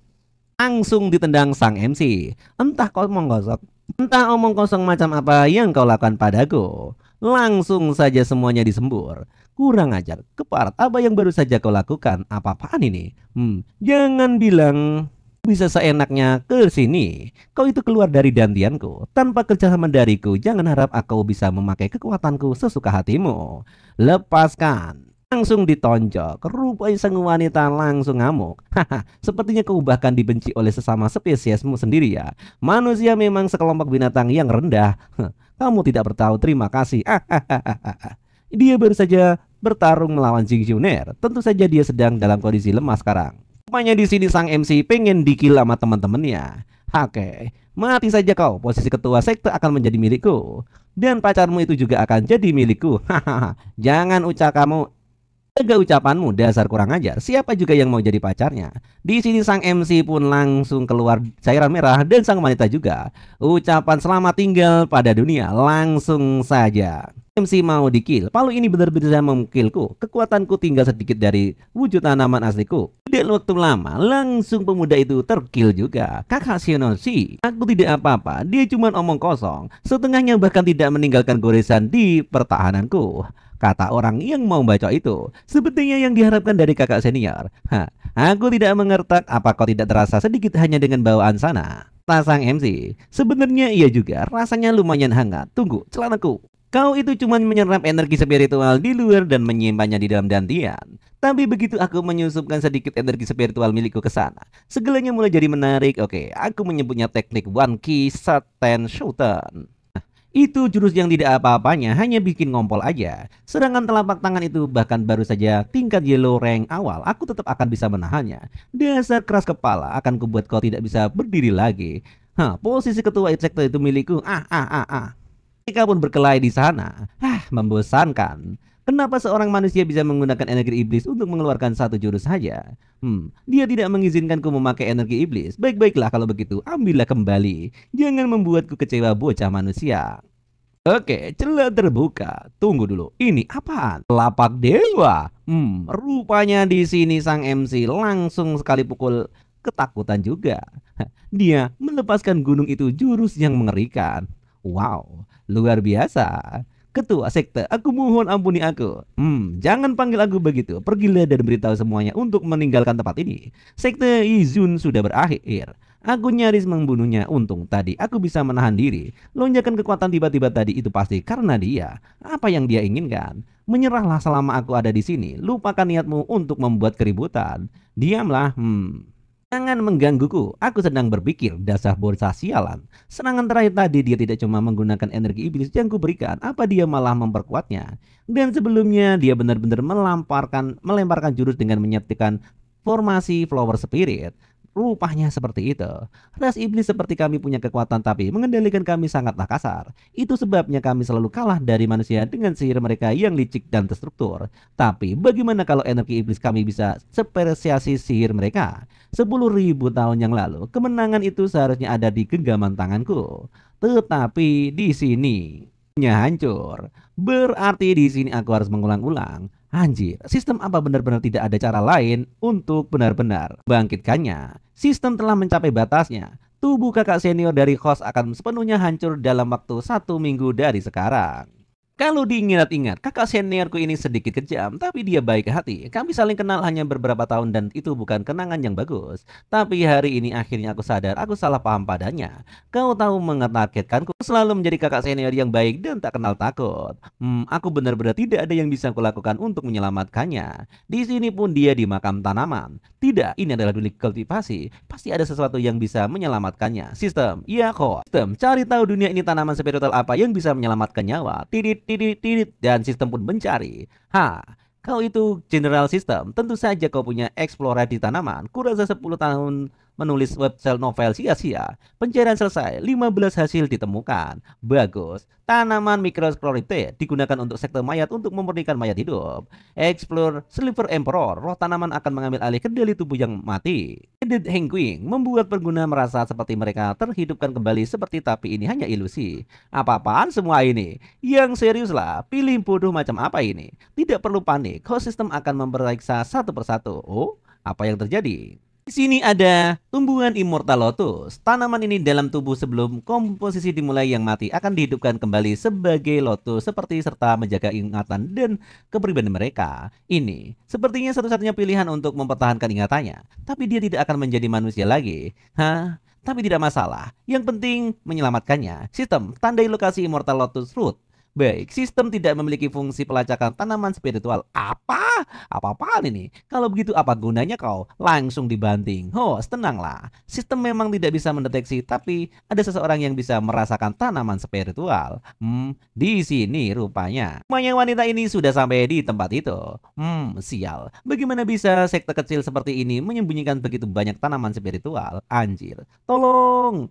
Langsung ditendang sang MC. Entah omong kosong macam apa yang kau lakukan padaku. Langsung saja semuanya disembur. Kurang ajar, keparat apa yang baru saja kau lakukan? Apa-apaan ini? Jangan bilang bisa seenaknya ke sini. Kau itu keluar dari dantianku tanpa kerjasama dariku. Jangan harap aku bisa memakai kekuatanku sesuka hatimu. Lepaskan. Langsung ditonjok. Rupanya sang wanita langsung ngamuk. Haha, sepertinya kau bahkan dibenci oleh sesama spesiesmu sendiri ya. Manusia memang sekelompok binatang yang rendah. Kamu tidak bertahu terima kasih. Dia baru saja bertarung melawan Jing Xuner. Tentu saja dia sedang dalam kondisi lemah sekarang. Rupanya di sini sang MC pengen dikill sama teman-temannya. Oke, mati saja kau. Posisi ketua sekte akan menjadi milikku. Dan pacarmu itu juga akan jadi milikku. Hahaha. Jangan jaga ucapanmu, dasar kurang ajar. Siapa juga yang mau jadi pacarnya? Di sini sang MC pun langsung keluar cairan merah dan sang wanita juga. Ucapan selamat tinggal pada dunia langsung saja. MC mau dikill. Palu ini benar-benar memkillku. Kekuatanku tinggal sedikit dari wujud tanaman asliku. Tidak waktu lama, langsung pemuda itu terkill juga. Kakak Shinoshi, aku tidak apa-apa. Dia cuma omong kosong. Setengahnya bahkan tidak meninggalkan goresan di pertahananku. Kata orang yang mau baca itu. Sepertinya yang diharapkan dari kakak senior. Aku tidak mengertak. Apa kau tidak terasa sedikit hanya dengan bawaan sana? Sang MC. Sebenarnya iya juga. Rasanya lumayan hangat. Tunggu, celanaku. Kau itu cuma menyerap energi spiritual di luar dan menyimpannya di dalam dantian. Tapi begitu aku menyusupkan sedikit energi spiritual milikku ke sana, segalanya mulai jadi menarik. Oke, aku menyebutnya teknik One Key Saten Shoten. Itu jurus yang tidak apa-apanya, hanya bikin ngompol aja. Serangan telapak tangan itu bahkan baru saja tingkat yellow rank awal, aku tetap akan bisa menahannya. Dasar keras kepala, akan kubuat kau tidak bisa berdiri lagi. Posisi ketua sekte itu milikku. Mereka pun berkelahi di sana. Membosankan. Kenapa seorang manusia bisa menggunakan energi iblis untuk mengeluarkan satu jurus saja? Dia tidak mengizinkanku memakai energi iblis. Baik-baiklah kalau begitu, ambillah kembali. Jangan membuatku kecewa bocah manusia. Oke, celah terbuka. Tunggu dulu, ini apaan? Lapak dewa. Rupanya di sini sang MC langsung sekali pukul ketakutan juga. Dia melepaskan gunung itu jurus yang mengerikan. Wow, luar biasa. Ketua sekte, aku mohon ampuni aku. Jangan panggil aku begitu. Pergilah dan beritahu semuanya untuk meninggalkan tempat ini. Sekte Izun sudah berakhir. Aku nyaris membunuhnya. Untung tadi aku bisa menahan diri. Lonjakan kekuatan tiba-tiba tadi itu pasti karena dia. Apa yang dia inginkan? Menyerahlah selama aku ada di sini. Lupakan niatmu untuk membuat keributan. Diamlah. Jangan menggangguku, aku sedang berpikir, dasar bocah sialan. Serangan terakhir tadi dia tidak cuma menggunakan energi iblis yang kuberikan, apa dia malah memperkuatnya. Dan sebelumnya dia benar-benar melemparkan jurus dengan menyetikan formasi flower spirit. Rupanya seperti itu. Ras iblis seperti kami punya kekuatan tapi mengendalikan kami sangatlah kasar. Itu sebabnya kami selalu kalah dari manusia dengan sihir mereka yang licik dan terstruktur. Tapi bagaimana kalau energi iblis kami bisa spesiasi sihir mereka? 10.000 tahun yang lalu, kemenangan itu seharusnya ada di genggaman tanganku. Tetapi di sini hancur. Berarti di sini aku harus mengulang-ulang. Anjir, sistem apa benar-benar tidak ada cara lain untuk benar-benar bangkitkannya? Sistem telah mencapai batasnya. Tubuh kakak senior dari host akan sepenuhnya hancur dalam waktu 1 minggu dari sekarang. Kalau diingat-ingat, kakak seniorku ini sedikit kejam, tapi dia baik hati. Kami saling kenal hanya beberapa tahun dan itu bukan kenangan yang bagus. Tapi hari ini akhirnya aku sadar aku salah paham padanya. Kau tahu mentargetkanku selalu menjadi kakak senior yang baik dan tak kenal takut. Aku benar-benar tidak ada yang bisa kulakukan untuk menyelamatkannya. Di sini pun dia di makam tanaman. Tidak, ini adalah dunia kultivasi. Pasti ada sesuatu yang bisa menyelamatkannya. Sistem, iya kok. Sistem, cari tahu dunia ini tanaman spiritual apa yang bisa menyelamatkan nyawa. Dan sistem pun mencari. Kau itu general system. Tentu saja kau punya eksplorasi tanaman. Kurasa 10 tahun menulis website novel sia-sia. Pencarian selesai, 15 hasil ditemukan. Bagus. Tanaman microsclerotic digunakan untuk sekte mayat untuk memurnikan mayat hidup. Explore Silver Emperor, roh tanaman akan mengambil alih kendali tubuh yang mati. Edit Hengquing membuat pengguna merasa seperti mereka terhidupkan kembali seperti tapi ini hanya ilusi. Apa-apaan semua ini? Yang serius lah, pilih bodoh macam apa ini? Tidak perlu panik, host system akan memeriksa satu persatu. Oh, apa yang terjadi? Di sini ada tumbuhan Immortal Lotus. Tanaman ini dalam tubuh sebelum komposisi dimulai yang mati akan dihidupkan kembali sebagai lotus seperti serta menjaga ingatan dan kepribadian mereka. Ini sepertinya satu-satunya pilihan untuk mempertahankan ingatannya. Tapi dia tidak akan menjadi manusia lagi. Tapi tidak masalah. Yang penting menyelamatkannya. Sistem, tandai lokasi Immortal Lotus Root. Baik, sistem tidak memiliki fungsi pelacakan tanaman spiritual. Apa-apaan ini? Kalau begitu apa gunanya kau? Langsung dibanting. Tenanglah. Sistem memang tidak bisa mendeteksi, tapi ada seseorang yang bisa merasakan tanaman spiritual. Di sini rupanya. Rumahnya wanita ini sudah sampai di tempat itu. Sial. Bagaimana bisa sekte kecil seperti ini menyembunyikan begitu banyak tanaman spiritual? Anjir. Tolong.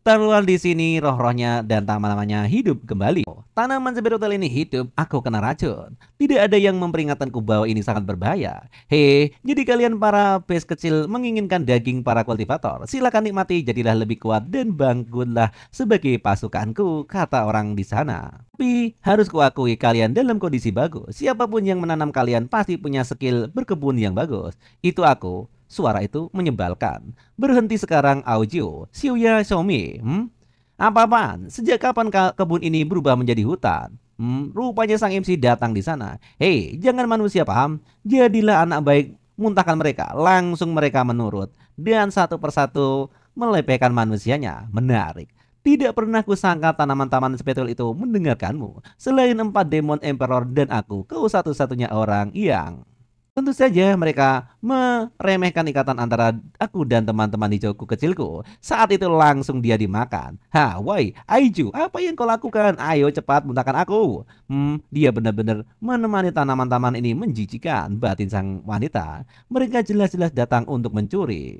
Taruhan di sini roh-rohnya dan tanaman-tanamannya hidup kembali. Tanaman spiritual ini hidup, aku kena racun. Tidak ada yang memperingatanku bahwa ini sangat berbahaya. Jadi kalian para base kecil menginginkan daging para kultivator. Silakan nikmati, jadilah lebih kuat dan bangunlah sebagai pasukanku, kata orang di sana. Tapi harus kuakui kalian dalam kondisi bagus. Siapapun yang menanam kalian pasti punya skill berkebun yang bagus. Itu aku. Suara itu menyebalkan. Berhenti sekarang audio. Xiuya Xiaomi. Apa-apaan? Sejak kapan kebun ini berubah menjadi hutan? Rupanya sang MC datang di sana. Jangan manusia paham. Jadilah anak baik. Muntahkan mereka. Langsung mereka menurut. Dan satu persatu melepehkan manusianya. Menarik. Tidak pernah kusangka tanaman-tanaman spiritual itu mendengarkanmu. Selain 4 Demon Emperor dan aku, kau satu-satunya orang yang... Tentu saja mereka meremehkan ikatan antara aku dan teman-teman hijauku kecilku. Saat itu langsung dia dimakan. Woi, Aiju, apa yang kau lakukan? Ayo cepat muntahkan aku. Dia benar-benar menemani tanaman-tanaman ini menjijikan batin sang wanita. Mereka jelas-jelas datang untuk mencuri.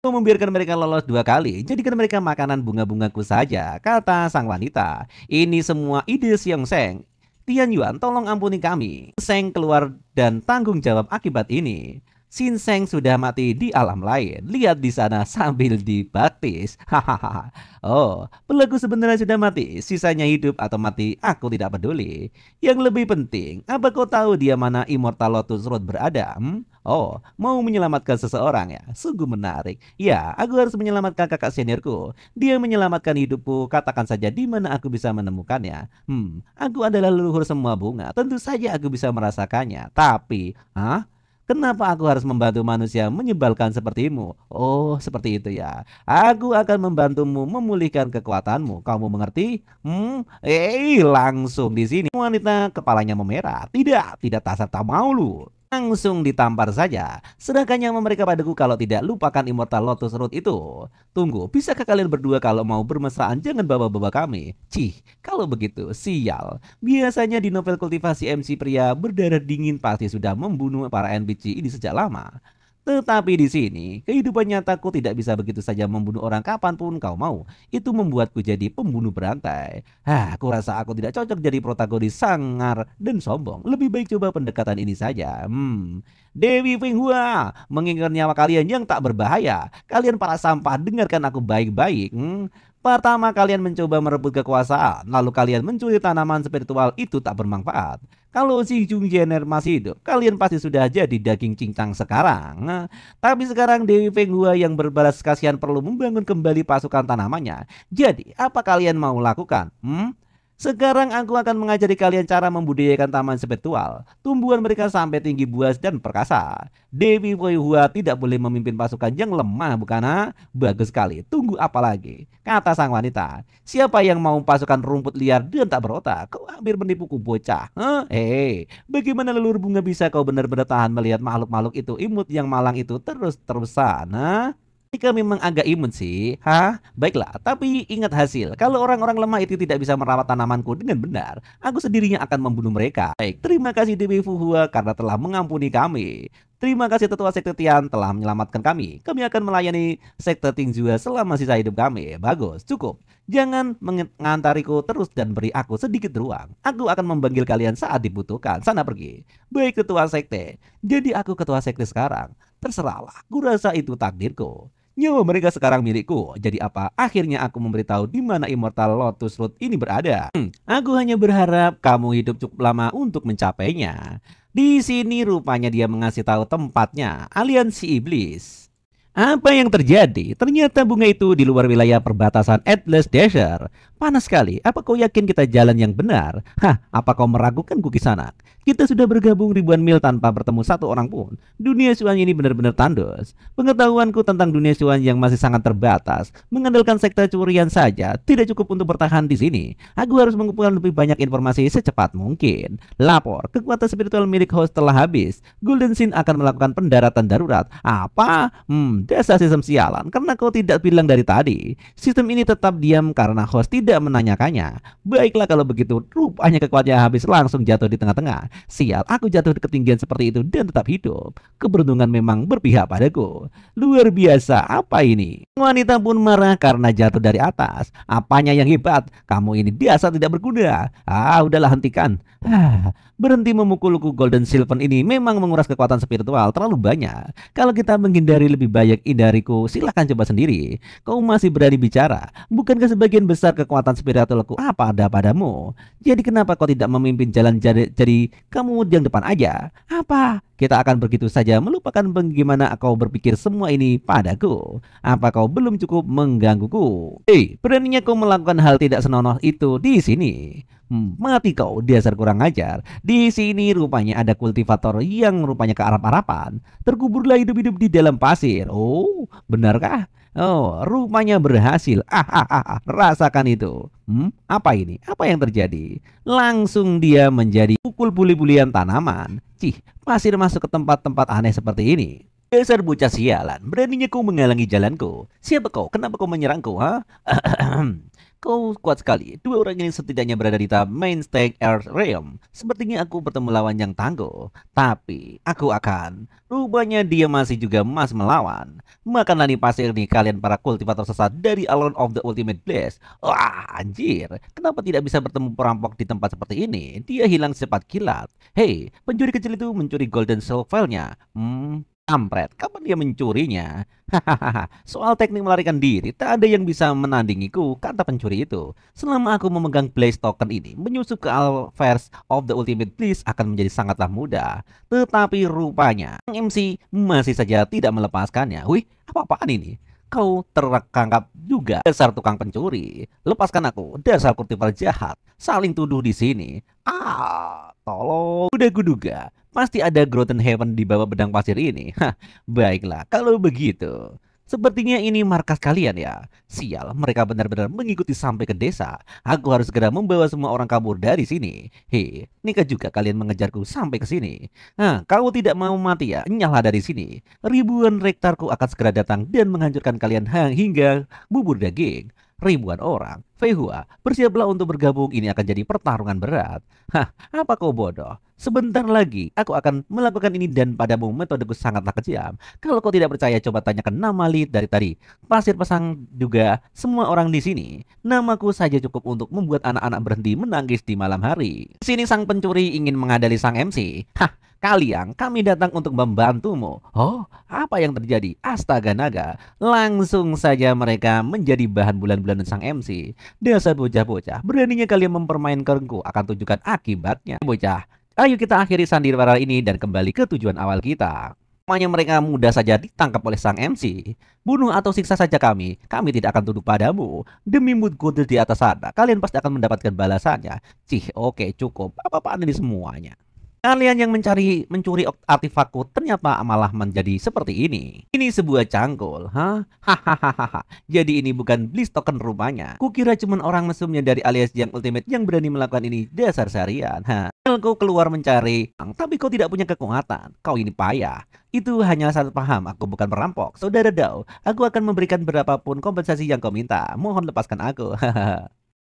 Aku membiarkan mereka lolos 2 kali, jadikan mereka makanan bunga-bungaku saja, kata sang wanita. Ini semua ide Xiong Sheng. Tian Yuan, tolong ampuni kami. Seng keluar dan tanggung jawab akibat ini. Xin Sheng sudah mati di alam lain. Lihat di sana sambil dibaptis. Hahaha. Oh, pelaku sebenarnya sudah mati. Sisanya hidup atau mati, aku tidak peduli. Yang lebih penting, apa kau tahu dia mana Immortal Lotus Road berada? Oh, mau menyelamatkan seseorang ya? Sungguh menarik. Ya, aku harus menyelamatkan kakak seniorku. Dia menyelamatkan hidupku. Katakan saja di mana aku bisa menemukannya. Aku adalah leluhur semua bunga. Tentu saja aku bisa merasakannya. Tapi, kenapa aku harus membantu manusia menyebalkan sepertimu? Oh, seperti itu ya. Aku akan membantumu memulihkan kekuatanmu. Kamu mengerti? Langsung di sini wanita kepalanya memerah. Tidak tak mau lu. Langsung ditampar saja. Sedangkan yang mereka padaku kalau tidak lupakan Immortal Lotus Road itu. Tunggu, bisakah kalian berdua kalau mau bermesraan jangan bawa-bawa kami? Cih, kalau begitu sial. Biasanya di novel kultivasi MC pria berdarah dingin pasti sudah membunuh para NPC ini sejak lama. Tetapi di sini, kehidupan nyataku tidak bisa begitu saja membunuh orang kapanpun kau mau. Itu membuatku jadi pembunuh berantai. Aku rasa aku tidak cocok jadi protagonis sangar dan sombong. Lebih baik coba pendekatan ini saja. Dewi Fenghua, mengingat nyawa kalian yang tak berbahaya. Kalian para sampah, dengarkan aku baik-baik. Pertama kalian mencoba merebut kekuasaan, lalu kalian mencuri tanaman spiritual, itu tak bermanfaat. Kalau si Jung Jenner masih hidup, kalian pasti sudah jadi daging cincang sekarang. Tapi sekarang Dewi Fenghua yang berbalas kasihan perlu membangun kembali pasukan tanamannya. Jadi, apa kalian mau lakukan? Sekarang aku akan mengajari kalian cara membudidayakan taman spiritual. Tumbuhan mereka sampai tinggi buas dan perkasa. Dewi Fenghua tidak boleh memimpin pasukan yang lemah, bukan? Bagus sekali. Tunggu apa lagi? Kata sang wanita. Siapa yang mau pasukan rumput liar dan tak berotak? Kau hampir menipuku bocah. Bagaimana leluhur bunga bisa kau benar-benar tahan melihat makhluk-makhluk itu imut yang malang itu terus-terusan? Jika memang agak imut sih, baiklah, tapi ingat hasil. Kalau orang-orang lemah itu tidak bisa merawat tanamanku dengan benar, aku sendirinya akan membunuh mereka. Baik, terima kasih Dewi Fenghua karena telah mengampuni kami. Terima kasih Tetua Sekte Tian telah menyelamatkan kami. Kami akan melayani Sekte Tingjue selama sisa hidup kami. Bagus, cukup. Jangan mengantariku terus dan beri aku sedikit ruang. Aku akan memanggil kalian saat dibutuhkan. Sana pergi. Baik Ketua Sekte. Jadi aku Ketua Sekte sekarang. Terserahlah, kurasa itu takdirku. Nyawa mereka sekarang milikku. Jadi apa? Akhirnya aku memberitahu di mana Immortal Lotus Road ini berada. Aku hanya berharap kamu hidup cukup lama untuk mencapainya. Di sini rupanya dia mengasih tahu tempatnya, aliansi iblis. Apa yang terjadi? Ternyata bunga itu di luar wilayah perbatasan Atlas Desert. Panas sekali. Apa kau yakin kita jalan yang benar? Apa kau meragukanku Kisanak? Kita sudah bergabung ribuan mil tanpa bertemu satu orang pun. Dunia Xuan ini benar-benar tandus. Pengetahuanku tentang dunia Xuan yang masih sangat terbatas, mengandalkan sekte curian saja tidak cukup untuk bertahan di sini. Aku harus mengumpulkan lebih banyak informasi secepat mungkin. Lapor, kekuatan spiritual milik host telah habis. Golden Sin akan melakukan pendaratan darurat. Apa? Dasar sistem sialan, karena kau tidak bilang dari tadi. Sistem ini tetap diam karena host tidak menanyakannya. Baiklah kalau begitu, rupanya kekuatannya habis langsung jatuh di tengah-tengah. Sial, aku jatuh di ketinggian seperti itu dan tetap hidup. Keberuntungan memang berpihak padaku. Luar biasa, apa ini? Wanita pun marah karena jatuh dari atas. Apanya yang hebat? Kamu ini biasa tidak berguna. Udahlah hentikan. Berhenti memukulku. Golden Sylvan ini memang menguras kekuatan spiritual terlalu banyak. Kalau kita menghindari lebih banyak hindariku, silakan coba sendiri. Kau masih berani bicara. Bukankah sebagian besar kekuatan spiritualku apa ada padamu? Jadi kenapa kau tidak memimpin jalan jadi kamu yang depan aja? Apa? Kita akan begitu saja melupakan bagaimana kau berpikir semua ini padaku. Apa kau belum cukup menggangguku? Beraninya kau melakukan hal tidak senonoh itu di sini? Mati kau, dasar kurang ajar. Di sini rupanya ada kultivator yang rupanya kearap-arapan. Terkuburlah hidup-hidup di dalam pasir. Oh, benarkah? Oh, rupanya berhasil. Rasakan itu. Apa ini? Apa yang terjadi? Langsung dia menjadi pukul buli-bulian tanaman. Pasir masuk ke tempat-tempat aneh seperti ini. Dasar bocah sialan, beraninya kau menghalangi jalanku. Siapa kau? Kenapa kau menyerangku, ha? Kau kuat sekali. Dua orang ini setidaknya berada di tahap main stage Earth Realm. Sepertinya aku bertemu lawan yang tangguh. Tapi aku akan. Rupanya dia masih juga melawan. Makanlah nih pasir nih kalian para kultivator sesat dari Alone of the Ultimate Blaze. Wah, anjir. Kenapa tidak bisa bertemu perampok di tempat seperti ini? Dia hilang secepat kilat. Hei, pencuri kecil itu mencuri Golden Soul File-nya. Kampret, kapan dia mencurinya? Hahaha, soal teknik melarikan diri, tak ada yang bisa menandingiku, kata pencuri itu. Selama aku memegang Blaze Token ini, menyusup ke Alphaverse of the Ultimate Blaze akan menjadi sangatlah mudah. Tetapi rupanya, MC masih saja tidak melepaskannya. Wih, apa-apaan ini? Kau terkangkap juga, dasar tukang pencuri. Lepaskan aku, dasar kultivar jahat. Saling tuduh di sini. Tolong. Udah kuduga. Pasti ada Groton Heaven di bawah bedang pasir ini. Hah, baiklah, kalau begitu. Sepertinya ini markas kalian ya. Sial, mereka benar-benar mengikuti sampai ke desa. Aku harus segera membawa semua orang kabur dari sini. Hei, nikah juga kalian mengejarku sampai ke sini. Nah, kau tidak mau mati ya? Nyala dari sini. Ribuan rektarku akan segera datang dan menghancurkan kalian hingga bubur daging. Ribuan orang. Feihua, bersiaplah untuk bergabung, ini akan jadi pertarungan berat. Hah, apa kau bodoh? Sebentar lagi aku akan melakukan ini dan padamu metodeku sangatlah kejam. Kalau kau tidak percaya coba tanyakan nama Lid dari tadi. Pasir pasang juga semua orang di sini. Namaku saja cukup untuk membuat anak-anak berhenti menangis di malam hari. Di sini sang pencuri ingin mengadali sang MC. Hah, kalian, kami datang untuk membantumu. Oh, apa yang terjadi? Astaga naga. Langsung saja mereka menjadi bahan bulan-bulanan sang MC. Dasar bocah-bocah, beraninya kalian mempermainkanku, akan tunjukkan akibatnya. Bocah, ayo kita akhiri sandiwara ini dan kembali ke tujuan awal kita. Semuanya mereka mudah saja ditangkap oleh sang MC. Bunuh atau siksa saja kami tidak akan tunduk padamu. Demi mood gold di atas sana, kalian pasti akan mendapatkan balasannya. Cih, oke cukup, apa-apaan ini semuanya. Kalian yang mencuri artefakku ternyata malah menjadi seperti ini. Ini sebuah cangkul, ha? Hahaha. Jadi ini bukan Blaze Token rupanya. Kukira cuma orang mesumnya dari alias yang ultimate yang berani melakukan ini, dasar sarian. Kau keluar mencari, tapi kau tidak punya kekuatan. Kau ini payah. Itu hanya salah paham, aku bukan perampok. Saudara Dao, aku akan memberikan berapapun kompensasi yang kau minta. Mohon lepaskan aku.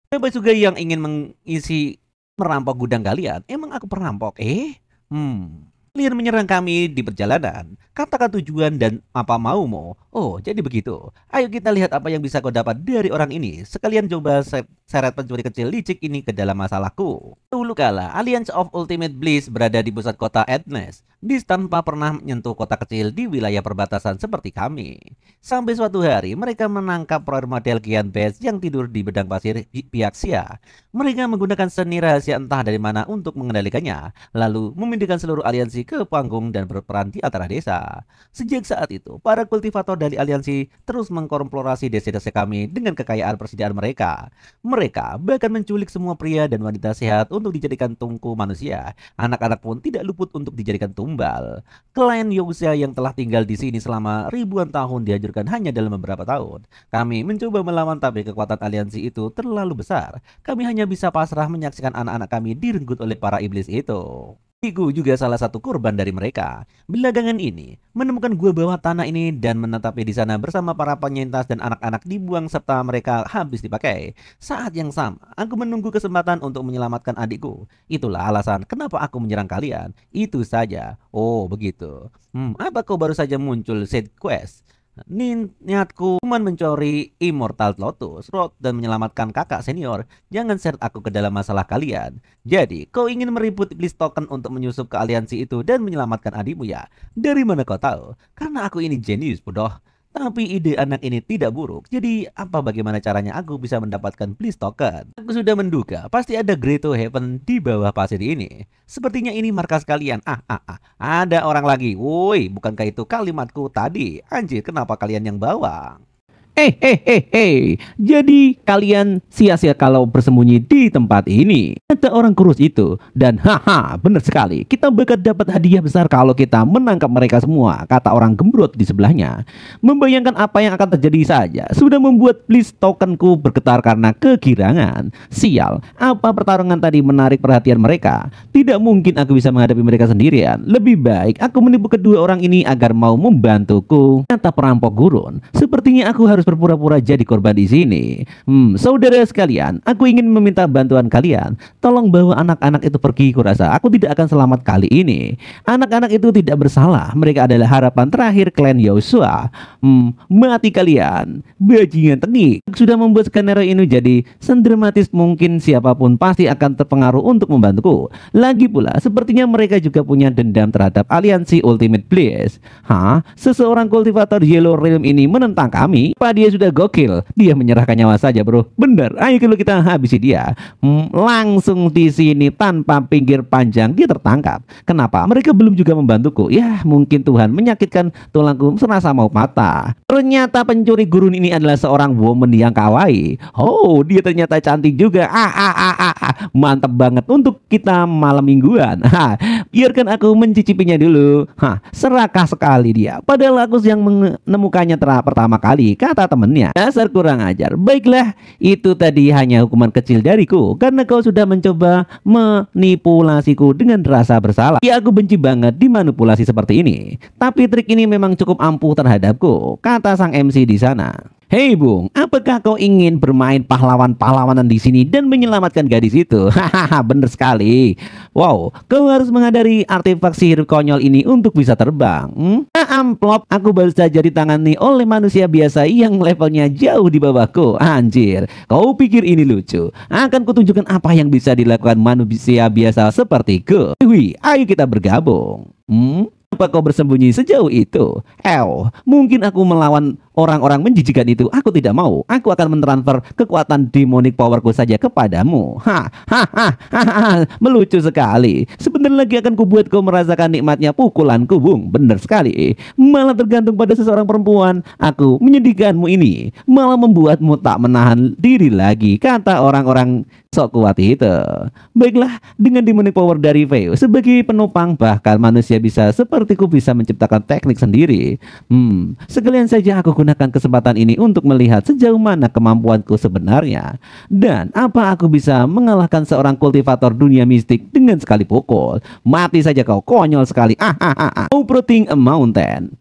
Siapa juga yang ingin mengisi merampok gudang kalian? Emang aku perampok? Kalian menyerang kami di perjalanan. Katakan tujuan dan apa maumu. Oh, jadi begitu. Ayo kita lihat apa yang bisa kau dapat dari orang ini. Sekalian coba seret pencuri kecil licik ini ke dalam masalahku. Dulu kala, Alliance of Ultimate Bliss berada di pusat kota Ednes. Bliss tanpa pernah menyentuh kota kecil di wilayah perbatasan seperti kami. Sampai suatu hari, mereka menangkap model Gian Base yang tidur di bedang pasir pihak Xia. Mereka menggunakan seni rahasia entah dari mana untuk mengendalikannya, lalu memindahkan seluruh aliansi ke panggung dan berperan di antara desa. Sejak saat itu, para kultivator dari aliansi terus mengkorporasi desa-desa kami dengan kekayaan persediaan mereka. Mereka bahkan menculik semua pria dan wanita sehat untuk dijadikan tungku manusia. Anak-anak pun tidak luput untuk dijadikan tumbal. Klien Youxia yang telah tinggal di sini selama ribuan tahun dihancurkan hanya dalam beberapa tahun. Kami mencoba melawan tapi kekuatan aliansi itu terlalu besar. Kami hanya bisa pasrah menyaksikan anak-anak kami direnggut oleh para iblis itu. Iku juga salah satu korban dari mereka. Belakangan ini, menemukan gua bawah tanah ini dan menetapi di sana bersama para penyintas dan anak-anak dibuang serta mereka habis dipakai. Saat yang sama, aku menunggu kesempatan untuk menyelamatkan adikku. Itulah alasan kenapa aku menyerang kalian. Itu saja. Oh, begitu. Apa kau baru saja muncul side quest? Niatku cuma mencuri Immortal Lotus Rod dan menyelamatkan kakak senior. Jangan seret aku ke dalam masalah kalian. Jadi, kau ingin meribut Blaze Token untuk menyusup ke aliansi itu dan menyelamatkan adikmu ya? Dari mana kau tahu? Karena aku ini jenius, bodoh. Tapi ide anak ini tidak buruk. Jadi bagaimana caranya aku bisa mendapatkan Blaze Token? Aku sudah menduga pasti ada Greater Heaven di bawah pasir ini. Sepertinya ini markas kalian. Ada orang lagi. Woi, bukankah itu kalimatku tadi? Anjir, kenapa kalian yang bawa? Hehehe, jadi kalian sia-sia kalau bersembunyi di tempat ini, kata orang kurus itu. Dan haha, benar sekali, kita bakal dapat hadiah besar kalau kita menangkap mereka semua, kata orang gembrot di sebelahnya. Membayangkan apa yang akan terjadi saja sudah membuat list tokenku bergetar karena kegirangan. Sial, apa pertarungan tadi menarik perhatian mereka? Tidak mungkin aku bisa menghadapi mereka sendirian. Lebih baik aku menipu kedua orang ini agar mau membantuku, kata perampok gurun. Sepertinya aku harus berpura-pura jadi korban di sini. Saudara sekalian, aku ingin meminta bantuan kalian. Tolong bawa anak-anak itu pergi. Kurasa aku tidak akan selamat kali ini. Anak-anak itu tidak bersalah. Mereka adalah harapan terakhir klan Yosua. Mati kalian, bajingan tengik. Sudah membuat skenario ini jadi sendramatis mungkin. Siapapun pasti akan terpengaruh untuk membantuku. Lagi pula, sepertinya mereka juga punya dendam terhadap aliansi Ultimate Blaze. Seseorang kultivator Yellow Realm ini menentang kami. Dia sudah gokil. Dia menyerahkan nyawa saja, bro. Bener. Ayo kalau kita habisi dia. Langsung di sini tanpa pinggir panjang dia tertangkap. Kenapa? Mereka belum juga membantuku. Ya, mungkin Tuhan menyakitkan tulangku serasa mau patah. Ternyata pencuri gurun ini adalah seorang woman yang kawaii. Oh, dia ternyata cantik juga. Mantap banget untuk kita malam mingguan. Biarkan aku mencicipinya dulu. Serakah sekali dia. Padahal aku yang menemukannya pertama kali, kata temennya. Dasar kurang ajar. Baiklah, itu tadi hanya hukuman kecil dariku karena kau sudah mencoba manipulasiku dengan rasa bersalah. Ya, aku benci banget dimanipulasi seperti ini. Tapi trik ini memang cukup ampuh terhadapku, kata sang MC di sana. Hei Bung, apakah kau ingin bermain pahlawan-pahlawanan di sini dan menyelamatkan gadis itu? Hahaha, bener sekali. Wow, kau harus menghadiri artefak sihir konyol ini untuk bisa terbang. Amplop, aku baru saja ditangani oleh manusia biasa yang levelnya jauh di bawahku. Anjir, kau pikir ini lucu? Akan kutunjukkan apa yang bisa dilakukan manusia biasa sepertiku. Wih, ayo kita bergabung. Apa kau bersembunyi sejauh itu? Mungkin aku melawan orang-orang menjijikan itu. Aku tidak mau. Aku akan mentransfer kekuatan demonic powerku saja kepadamu. Melucu sekali. Sebentar lagi akan kubuat kau merasakan nikmatnya pukulanku, Bung. Bener sekali. Malah tergantung pada seseorang perempuan. Aku menyedihkanmu ini malah membuatmu tak menahan diri lagi, kata orang-orang sok kuat itu. Baiklah, dengan demonic power dari Veo sebagai penopang, bahkan manusia bisa sepertiku bisa menciptakan teknik sendiri. Sekalian saja aku gunakan kesempatan ini untuk melihat sejauh mana kemampuanku sebenarnya. Dan apa aku bisa mengalahkan seorang kultivator dunia mistik dengan sekali pukul. Mati saja kau, konyol sekali. Approaching a mountain.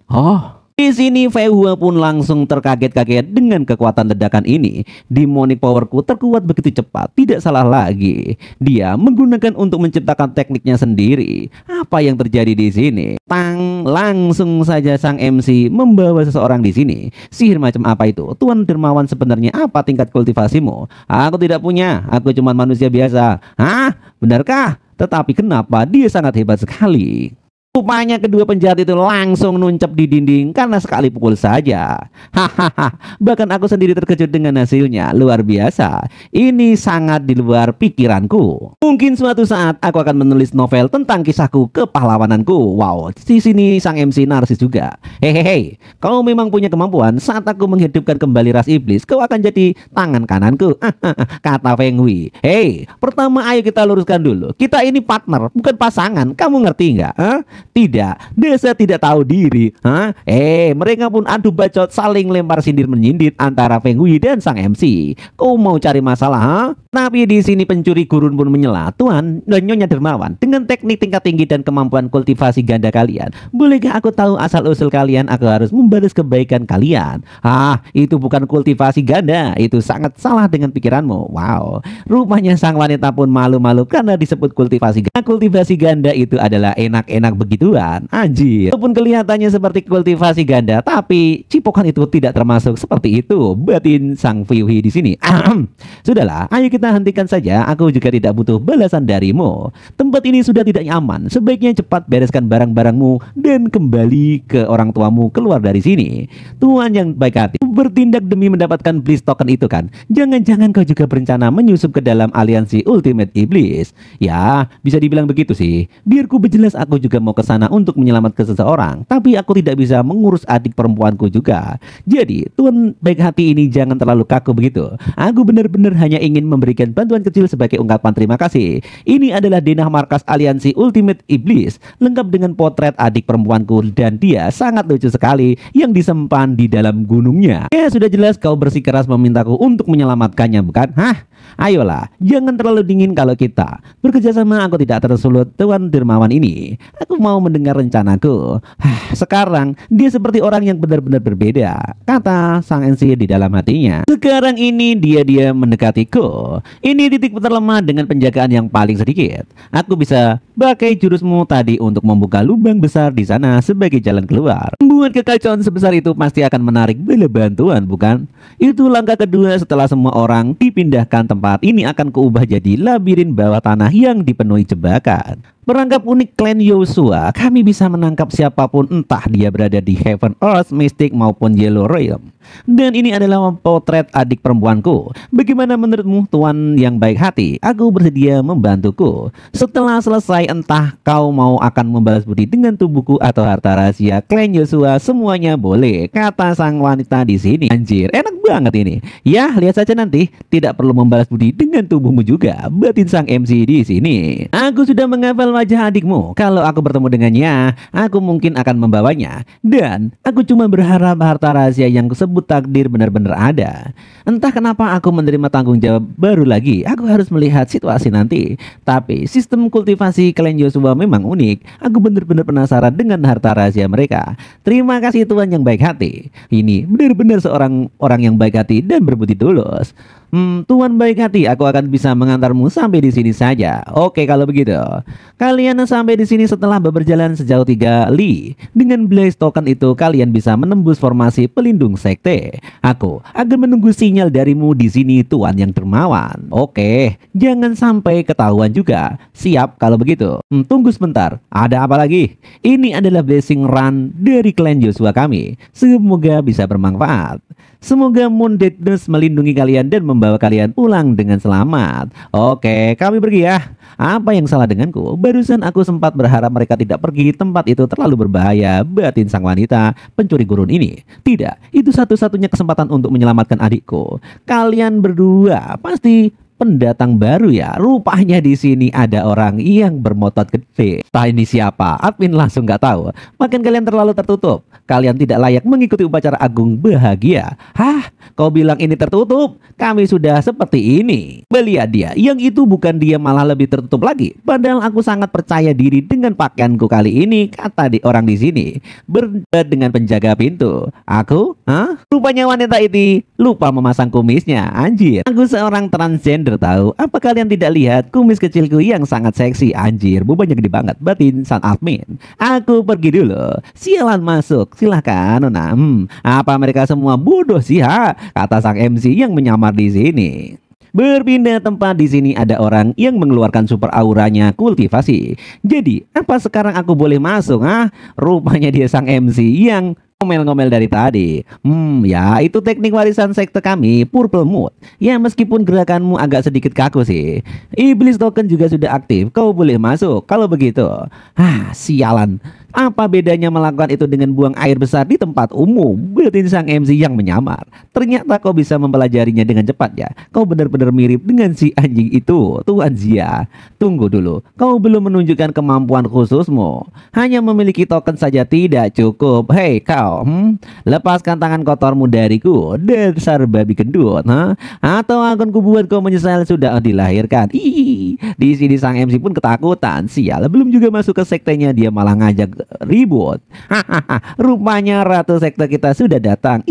Di sini Feihua pun langsung terkaget-kaget dengan kekuatan ledakan ini. Demonic powerku terkuat begitu cepat, tidak salah lagi. Dia menggunakan untuk menciptakan tekniknya sendiri. Apa yang terjadi di sini? Langsung saja sang MC membawa seseorang di sini. Sihir macam apa itu? Tuan Dermawan, sebenarnya apa tingkat kultivasimu? Aku tidak punya, aku cuma manusia biasa. Benarkah? Tetapi kenapa dia sangat hebat sekali? Rupanya kedua penjahat itu langsung nuncep di dinding karena sekali pukul saja. Bahkan aku sendiri terkejut dengan hasilnya. Luar biasa. Ini sangat di luar pikiranku. Mungkin suatu saat aku akan menulis novel tentang kisahku kepahlawananku. Wow, di sini sang MC narsis juga. Hehehe, kau memang punya kemampuan. Saat aku menghidupkan kembali ras iblis, kau akan jadi tangan kananku, kata Feng Hui. Hei, pertama ayo kita luruskan dulu. Kita ini partner, bukan pasangan. Kamu ngerti nggak? Tidak, desa tidak tahu diri. Mereka pun adu bacot, saling lempar sindir menyindir antara Feng Hui dan sang MC. Kau mau cari masalah? Tapi di sini pencuri gurun pun menyela, Tuan dan Nyonya Dermawan, dengan teknik tingkat tinggi dan kemampuan kultivasi ganda kalian, bolehkah aku tahu asal usul kalian? Aku harus membalas kebaikan kalian. Itu bukan kultivasi ganda, itu sangat salah dengan pikiranmu. Wow, rupanya sang wanita pun malu-malu karena disebut kultivasi ganda. Kultivasi ganda itu adalah enak-enak begituan, anjir. Walaupun kelihatannya seperti kultivasi ganda, tapi cipokan itu tidak termasuk seperti itu, batin sang Fei di sini. Sudahlah, ayo kita hentikan saja. Aku juga tidak butuh balasan darimu. Tempat ini sudah tidak nyaman. Sebaiknya cepat bereskan barang-barangmu dan kembali ke orang tuamu. Keluar dari sini. Tuan yang baik hati bertindak demi mendapatkan Bliss token itu kan? Jangan-jangan kau juga berencana menyusup ke dalam aliansi Ultimate Iblis? Ya, bisa dibilang begitu sih. Biar ku berjelas, aku juga mau ke sana untuk menyelamatkan seseorang, tapi aku tidak bisa mengurus adik perempuanku juga. Jadi, Tuan baik hati ini jangan terlalu kaku begitu. Aku benar-benar hanya ingin memberikan bantuan kecil sebagai ungkapan terima kasih. Ini adalah denah markas aliansi Ultimate Iblis, lengkap dengan potret adik perempuanku dan dia sangat lucu sekali yang disimpan di dalam gunungnya. Ya, sudah jelas kau bersikeras memintaku untuk menyelamatkannya, bukan? Hah? Ayolah, jangan terlalu dingin kalau kita bekerja sama. Aku tidak tersulut Tuan Dermawan ini. Aku mau mendengar rencanaku. Sekarang dia seperti orang yang benar-benar berbeda, kata sang NC di dalam hatinya. Sekarang ini dia mendekatiku. Ini titik terlemah dengan penjagaan yang paling sedikit. Aku bisa pakai jurusmu tadi untuk membuka lubang besar di sana sebagai jalan keluar. Membuat kekacauan sebesar itu pasti akan menarik bala bantuan, bukan? Itu langkah kedua setelah semua orang dipindahkan. Tempat ini akan kuubah jadi labirin bawah tanah yang dipenuhi jebakan. Perangkap unik klan Yosua, kami bisa menangkap siapapun entah dia berada di Heaven, Earth, Mystic maupun Yellow Realm. Dan ini adalah potret adik perempuanku. Bagaimana menurutmu, Tuan yang baik hati? Aku bersedia membantuku. Setelah selesai, entah kau mau akan membalas budi dengan tubuhku atau harta rahasia klan Yosua, semuanya boleh, kata sang wanita di sini. Anjir, enak banget ini. Ya, lihat saja nanti. Tidak perlu membalas budi dengan tubuhmu juga, batin sang MC di sini. Aku sudah menghafal wajah adikmu. Kalau aku bertemu dengannya, aku mungkin akan membawanya. Dan aku cuma berharap harta rahasia yang kusebut takdir benar-benar ada. Entah kenapa aku menerima tanggung jawab baru lagi. Aku harus melihat situasi nanti. Tapi sistem kultivasi klan Yosua memang unik. Aku benar-benar penasaran dengan harta rahasia mereka. Terima kasih Tuan yang baik hati. Ini benar-benar seorang orang yang baik hati dan berbudi tulus. Tuan baik hati, aku akan bisa mengantarmu sampai di sini saja. Oke, kalau begitu. Kalian sampai di sini setelah berjalan sejauh 3 li. Dengan Blaze Token itu kalian bisa menembus formasi pelindung sekte. Aku akan menunggu sinyal darimu di sini, Tuan yang dermawan. Oke, jangan sampai ketahuan juga. Siap kalau begitu. Tunggu sebentar. Ada apa lagi? Ini adalah blessing run dari klan Yosua kami. Semoga bisa bermanfaat. Semoga Moon Deadness melindungi kalian dan membawa kalian pulang dengan selamat. Oke, kami pergi ya. Apa yang salah denganku? Barusan aku sempat berharap mereka tidak pergi. Tempat itu terlalu berbahaya, batin sang wanita pencuri gurun ini. Tidak, itu satu-satunya kesempatan untuk menyelamatkan adikku. Kalian berdua pasti pendatang baru ya. Rupanya di sini ada orang yang bermotot gede. Entah ini siapa, admin langsung nggak tahu. Makin kalian terlalu tertutup. Kalian tidak layak mengikuti upacara agung bahagia. Hah? Kau bilang ini tertutup? Kami sudah seperti ini. Melihat dia, yang itu bukan dia malah lebih tertutup lagi. Padahal aku sangat percaya diri dengan pakaianku kali ini, kata orang di sini. Berdebat dengan penjaga pintu. Aku? Hah? Rupanya wanita itu lupa memasang kumisnya. Anjir. Aku seorang transgender tahu. Apa kalian tidak lihat kumis kecilku yang sangat seksi? Anjir, bebannya gede banget, batin sang admin. Aku pergi dulu. Sialan masuk. Silahkan, Nona. Apa mereka semua bodoh sih, ha? Kata sang MC yang menyamar di sini. Berpindah tempat, di sini ada orang yang mengeluarkan super auranya kultivasi. Jadi, apa sekarang aku boleh masuk, ha? Rupanya dia sang MC yang ngomel-ngomel dari tadi. Ya itu teknik warisan sekte kami, Purple Mood. Ya meskipun gerakanmu agak sedikit kaku sih. Iblis Token juga sudah aktif, kau boleh masuk kalau begitu. Sialan. Apa bedanya melakukan itu dengan buang air besar di tempat umum? Batin sang MC yang menyamar. Ternyata kau bisa mempelajarinya dengan cepat ya. Kau benar-benar mirip dengan si anjing itu, Tuan Zia. Tunggu dulu, kau belum menunjukkan kemampuan khususmu. Hanya memiliki token saja tidak cukup. Hei kau, lepaskan tangan kotormu dariku, dasar babi gendut, atau akan kubuat kau menyesal sudah dilahirkan. Di sini sang MC pun ketakutan. Sial, belum juga masuk ke sektenya dia malah ngajak ribut. Rupanya ratu sekte kita sudah datang.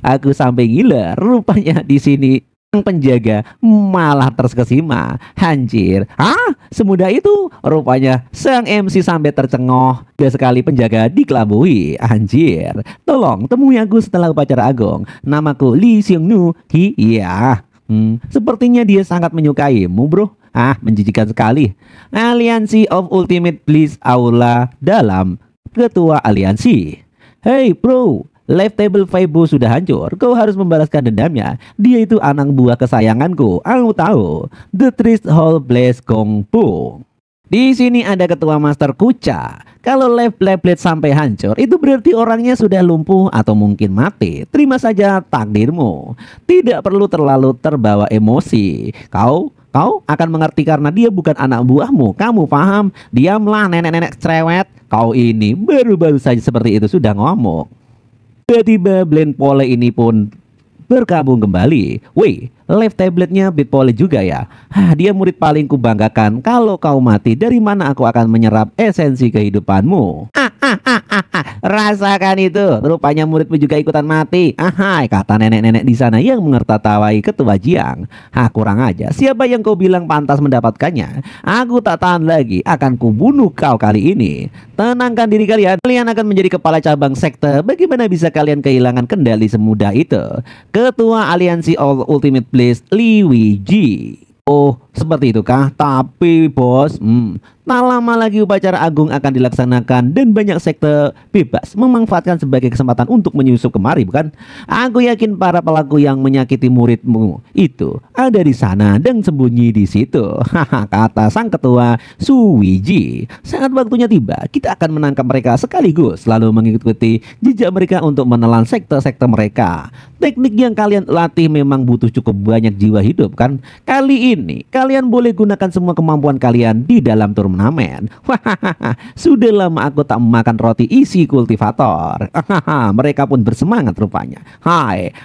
Aku sampai gila. Rupanya di sini sang penjaga malah terkesima. Anjir. Semudah itu? Rupanya sang MC sampai tercengoh. Dia sekali penjaga dikelabui. Anjir. Tolong temui aku setelah upacara agung. Namaku Lee Seung Nu. Iya. Sepertinya dia sangat menyukaimu, bro. Menjijikan sekali. Aliansi of Ultimate Bliss Aula dalam ketua aliansi. Hey bro, Live Table Faibo sudah hancur. Kau harus membalaskan dendamnya. Dia itu anak buah kesayanganku. Aku tahu. The Threshold Blaze Gong Pu. Di sini ada ketua Master Kucha. Kalau left blade sampai hancur, itu berarti orangnya sudah lumpuh atau mungkin mati. Terima saja takdirmu. Tidak perlu terlalu terbawa emosi. Kau akan mengerti karena dia bukan anak buahmu. Kamu paham? Diamlah nenek-nenek cerewet. Kau ini baru-baru saja seperti itu sudah ngomong. Tiba-tiba Blind Pole ini pun berkabung kembali. Wih, left tabletnya Bit Pole juga ya. Dia murid paling kubanggakan. Kalau kau mati, dari mana aku akan menyerap esensi kehidupanmu? Rasakan itu. Rupanya muridmu juga ikutan mati. Kata nenek-nenek di sana yang mengertatawai ketua Jiang. Kurang aja. Siapa yang kau bilang pantas mendapatkannya? Aku tak tahan lagi. Akan kubunuh kau kali ini. Tenangkan diri kalian. Kalian akan menjadi kepala cabang sekte. Bagaimana bisa kalian kehilangan kendali semudah itu? Ketua Aliansi of Ultimate Bliss, Li Weiji. Oh, seperti itu kah? Tapi bos, tak lama lagi upacara agung akan dilaksanakan dan banyak sekte bebas memanfaatkan sebagai kesempatan untuk menyusup kemari, bukan? Aku yakin para pelaku yang menyakiti muridmu itu ada di sana dan sembunyi di situ. Kata sang ketua Su Weiji. Saat waktunya tiba, kita akan menangkap mereka sekaligus, lalu mengikuti jejak mereka untuk menelan sekte-sekte mereka. Teknik yang kalian latih memang butuh cukup banyak jiwa hidup, kan? Kali ini kalian boleh gunakan semua kemampuan kalian di dalam turnamen. Sudah lama aku tak makan roti isi kultivator. Mereka pun bersemangat rupanya.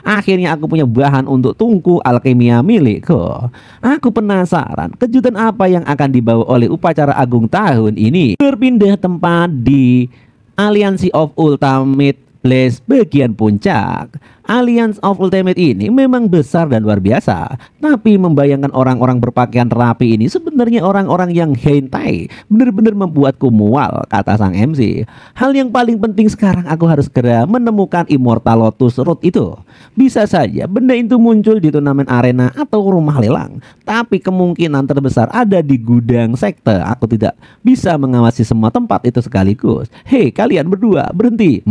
Akhirnya aku punya bahan untuk tungku alkimia milikku. Aku penasaran kejutan apa yang akan dibawa oleh upacara agung tahun ini. Berpindah tempat di Alliance of Ultimate Bliss bagian puncak. Alliance of Ultimate ini memang besar dan luar biasa, tapi membayangkan orang-orang berpakaian rapi ini sebenarnya orang-orang yang hentai. Benar-benar membuatku mual, kata sang MC. Hal yang paling penting sekarang aku harus segera menemukan Immortal Lotus Root itu. Bisa saja benda itu muncul di turnamen arena atau rumah lelang, tapi kemungkinan terbesar ada di gudang sekte. Aku tidak bisa mengawasi semua tempat itu sekaligus. Hei kalian berdua, berhenti.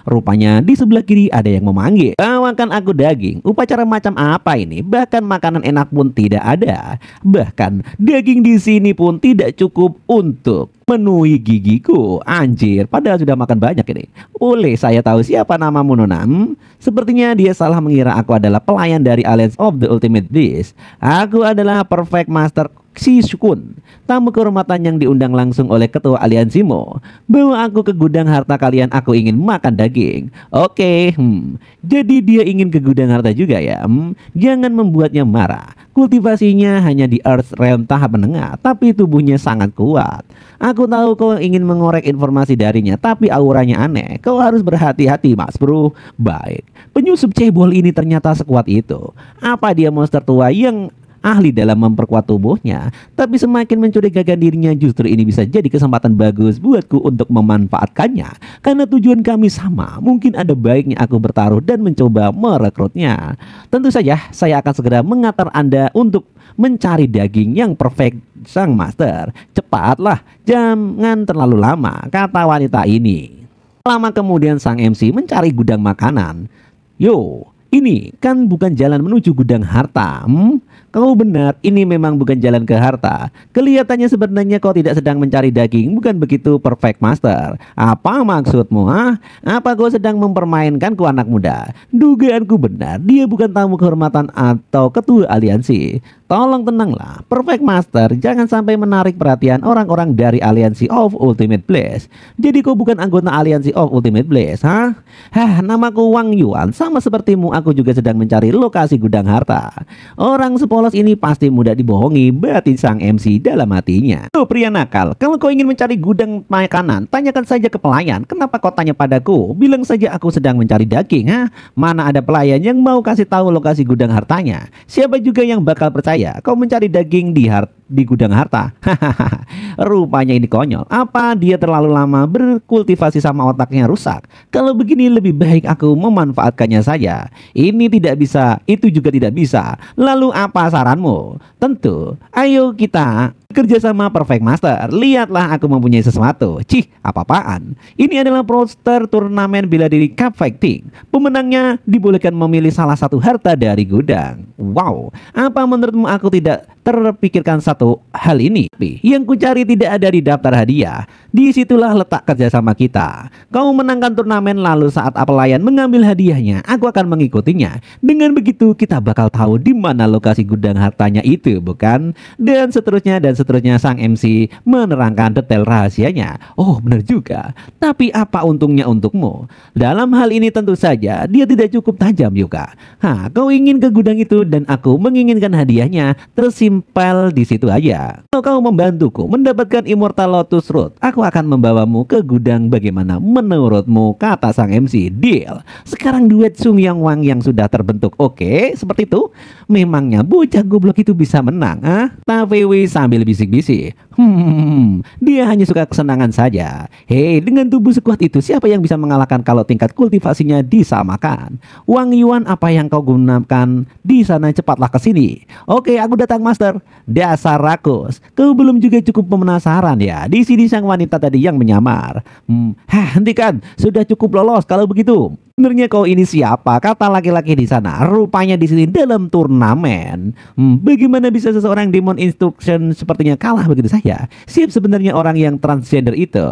Rupanya di sebelah kiri ada yang memanggil. Bawakan aku daging. Upacara macam apa ini? Bahkan makanan enak pun tidak ada. Bahkan daging di sini pun tidak cukup untuk memenuhi gigiku. Anjir, padahal sudah makan banyak ini. Boleh saya tahu siapa namamu, Nona? Sepertinya dia salah mengira aku adalah pelayan dari Alliance of the Ultimate Beast. Aku adalah Perfect Master Shikun, tamu kehormatan yang diundang langsung oleh ketua aliansimu. Bawa aku ke gudang harta kalian, aku ingin makan daging. Oke, jadi dia ingin ke gudang harta juga ya. Jangan membuatnya marah. Kultivasinya hanya di Earth Realm tahap menengah, tapi tubuhnya sangat kuat. Aku tahu kau ingin mengorek informasi darinya, tapi auranya aneh. Kau harus berhati-hati, Mas Bro. Baik, penyusup cebol ini ternyata sekuat itu. Apa dia monster tua yang ahli dalam memperkuat tubuhnya? Tapi semakin mencurigakan dirinya, justru ini bisa jadi kesempatan bagus buatku untuk memanfaatkannya. Karena tujuan kami sama, mungkin ada baiknya aku bertaruh dan mencoba merekrutnya. Tentu saja saya akan segera mengantar Anda untuk mencari daging yang perfect, sang master. Cepatlah, jangan terlalu lama, kata wanita ini. Lama kemudian sang MC mencari gudang makanan. Yo, ini kan bukan jalan menuju gudang harta. Kau benar, ini memang bukan jalan ke harta. Kelihatannya sebenarnya kau tidak sedang mencari daging, bukan begitu, Perfect Master? Apa maksudmu? Apa kau sedang mempermainkanku, anak muda? Dugaanku benar, dia bukan tamu kehormatan atau ketua aliansi. Tolong tenanglah, Perfect Master, jangan sampai menarik perhatian orang-orang dari Alliance of Ultimate Bliss. Jadi kau bukan anggota Alliance of Ultimate Bliss, namaku Wang Yuan, sama sepertimu aku juga sedang mencari lokasi gudang harta. Orang sepolos ini pasti mudah dibohongi, batin sang MC dalam hatinya. Tuh pria nakal, kalau kau ingin mencari gudang makanan, tanyakan saja ke pelayan. Kenapa kau tanya padaku? Bilang saja aku sedang mencari daging. Mana ada pelayan yang mau kasih tahu lokasi gudang hartanya? Siapa juga yang bakal percaya kau mencari daging di gudang harta? Rupanya ini konyol. Apa dia terlalu lama berkultivasi sama otaknya rusak? Kalau begini lebih baik aku memanfaatkannya saja. Ini tidak bisa, itu juga tidak bisa. Lalu apa saranmu? Tentu, ayo kita kerjasama, Perfect Master. Lihatlah aku mempunyai sesuatu. Cih, apa-apaan? Ini adalah poster turnamen bela diri Cup Fighting. Pemenangnya dibolehkan memilih salah satu harta dari gudang. Wow, apa menurutmu aku tidak terpikirkan satu hal ini? Yang ku cari tidak ada di daftar hadiah. Disitulah letak kerjasama kita. Kau menangkan turnamen, lalu saat pelayan mengambil hadiahnya, aku akan mengikutinya. Dengan begitu kita bakal tahu di mana lokasi gudang hartanya itu, bukan? Dan seterusnya sang MC menerangkan detail rahasianya. Oh, benar juga. Tapi apa untungnya untukmu? Dalam hal ini tentu saja dia tidak cukup tajam, Yuka. Kau ingin ke gudang itu dan aku menginginkan hadiahnya tersimpal di situ aja. Kalau kau membantuku mendapatkan Immortal Lotus Root, aku akan membawamu ke gudang. Bagaimana menurutmu? Kata sang MC. Deal. Sekarang duet Sung Yang Wang yang sudah terbentuk. Oke, seperti itu. Memangnya bocah goblok itu bisa menang? Tavewi sambil bisik-bisik. Dia hanya suka kesenangan saja. Hei, dengan tubuh sekuat itu siapa yang bisa mengalahkan kalau tingkat kultivasinya disamakan? Wang Yuan, apa yang kau gunakan di sana? Cepatlah ke sini. Oke, aku datang, Master. Dasar rakus, kau belum juga cukup penasaran ya? Di sini sang wanita tadi yang menyamar. Hentikan, sudah cukup lolos kalau begitu. Sebenarnya kau ini siapa? Kata laki-laki di sana. Rupanya di sini dalam turnamen. Bagaimana bisa seseorang Demon Instruction sepertinya kalah begitu saja? Siap, sebenarnya orang yang transgender itu.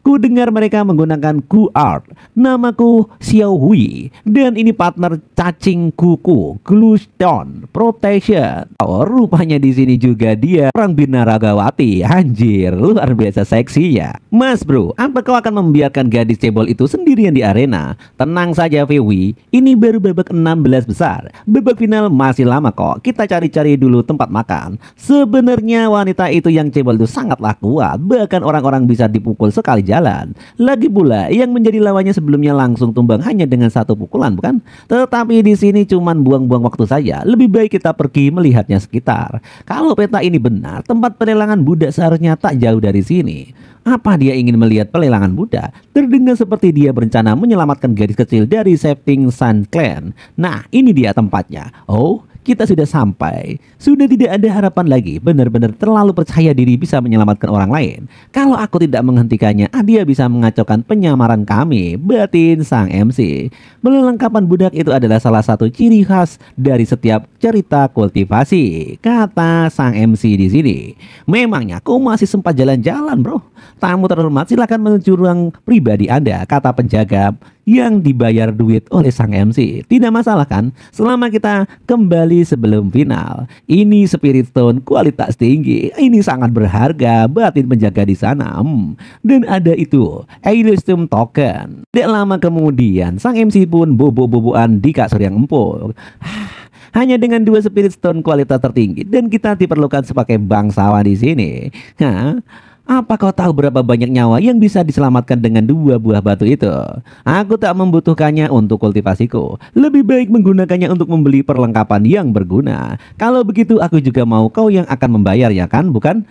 Ku dengar mereka menggunakan Ku Art. Namaku Xiao Hui. Dan ini partner cacing kuku, Gluestone Protection. Oh, rupanya di sini juga dia orang binaragawati. Anjir, luar biasa seksi ya. Mas bro, apa kau akan membiarkan gadis cebol itu sendirian di arena? Tenang saja Viwi, ini baru babak 16 besar. Babak final masih lama kok. Kita cari-cari dulu tempat makan. Sebenarnya wanita itu yang cebol itu sangatlah kuat. Bahkan orang-orang bisa dipukul sekali jalan. Lagi pula yang menjadi lawannya sebelumnya langsung tumbang hanya dengan satu pukulan, bukan? Tetapi di sini cuman buang-buang waktu saja. Lebih baik kita pergi melihatnya sekitar. Kalau peta ini benar, tempat pelelangan budak seharusnya tak jauh dari sini. Apa dia ingin melihat pelelangan budak? Terdengar seperti dia berencana menyelamatkan gadis kecil dari Shifting Sun Clan. Nah, ini dia tempatnya. Oh, kita sudah sampai. Sudah tidak ada harapan lagi. Benar-benar terlalu percaya diri bisa menyelamatkan orang lain. Kalau aku tidak menghentikannya, dia bisa mengacaukan penyamaran kami. Batin sang MC. Melengkapan budak itu adalah salah satu ciri khas dari setiap cerita kultivasi, kata sang MC di sini. Memangnya kau masih sempat jalan-jalan, bro? Tamu terhormat, silakan menuju ruang pribadi Anda, kata penjaga yang dibayar duit oleh sang MC. Tidak masalah kan, selama kita kembali sebelum final. Ini Spirit Stone kualitas tinggi, ini sangat berharga, batin penjaga di sana. Dan ada itu Elysium Token. Tidak lama kemudian sang MC pun bobo-boboan di kasur yang empuk. Hanya dengan 2 Spirit Stone kualitas tertinggi dan kita diperlukan sebagai bangsawan di sini. Apa kau tahu berapa banyak nyawa yang bisa diselamatkan dengan 2 buah batu itu? Aku tak membutuhkannya untuk kultivasiku. Lebih baik menggunakannya untuk membeli perlengkapan yang berguna. Kalau begitu aku juga mau kau yang akan membayar, ya kan? Bukan?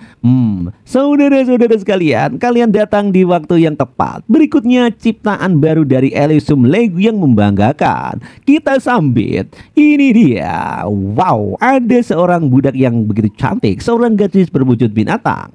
Saudara-saudara sekalian, kalian datang di waktu yang tepat. Berikutnya ciptaan baru dari Elysium Legu yang membanggakan. Kita sambit. Ini dia. Wow, ada seorang budak yang begitu cantik, seorang gadis berwujud binatang.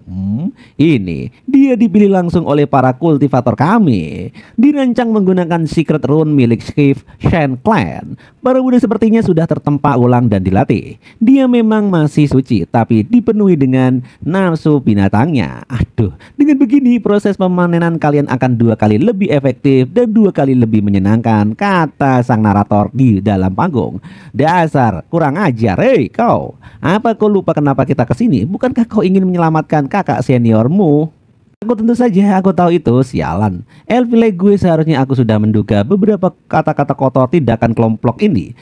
Ini dia dipilih langsung oleh para kultivator kami. Dirancang menggunakan secret rune milik Skiff Shen Clan. Para budak sepertinya sudah tertempa ulang dan dilatih. Dia memang masih suci, tapi dipenuhi dengan nafsu binatangnya. Aduh, dengan begini proses pemanenan kalian akan 2 kali lebih efektif dan 2 kali lebih menyenangkan, kata sang narator di dalam panggung. Dasar kurang ajar, hei kau. Apa kau lupa kenapa kita kesini? Bukankah kau ingin menyelamatkan kakak seniormu? Aku tentu saja, aku tahu itu. Sialan, Elfile gue seharusnya aku sudah menduga beberapa kata-kata kotor tindakan kelompok ini.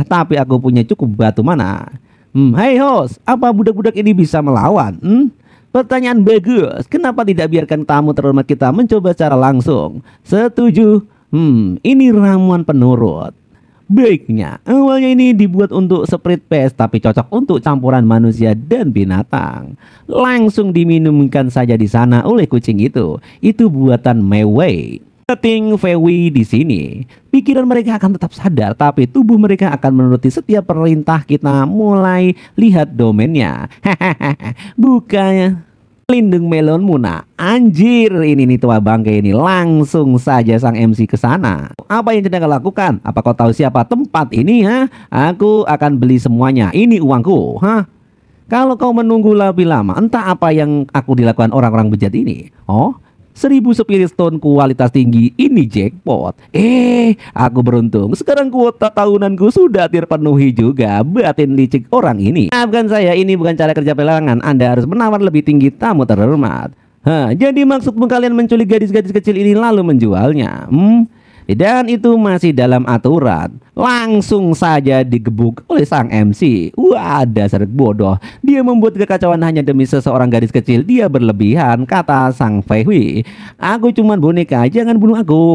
Tapi aku punya cukup batu mana? Hai host, apa budak-budak ini bisa melawan? Pertanyaan bagus. Kenapa tidak biarkan tamu terhormat kita mencoba secara langsung? Setuju. Ini ramuan penurut. Baiknya, awalnya ini dibuat untuk Spirit Paste, tapi cocok untuk campuran manusia dan binatang. Langsung diminumkan saja di sana oleh kucing itu. Itu buatan Mewei. Setting Fewi di sini. Pikiran mereka akan tetap sadar, tapi tubuh mereka akan menuruti setiap perintah kita. Mulai lihat domainnya. Bukannya lindung melon muna. Anjir, ini nih tua bangke ini. Langsung saja sang MC ke sana. Apa yang sedang kau lakukan? Apa kau tahu siapa tempat ini? Aku akan beli semuanya. Ini uangku. Kalau kau menunggu lebih lama, entah apa yang aku dilakukan orang-orang bejat ini. Oh, 1000 Spirit Stone kualitas tinggi. Ini jackpot. Aku beruntung. Sekarang kuota tahunanku sudah terpenuhi juga. Batin licik orang ini. Maafkan saya, ini bukan cara kerja pelelangan. Anda harus menawar lebih tinggi, tamu terhormat. Jadi maksudmu kalian menculik gadis-gadis kecil ini lalu menjualnya? Dan itu masih dalam aturan. Langsung saja digebuk oleh sang MC. Wah, dasar bodoh. Dia membuat kekacauan hanya demi seseorang gadis kecil. Dia berlebihan, kata sang Fei Hui. Aku cuma boneka, jangan bunuh aku.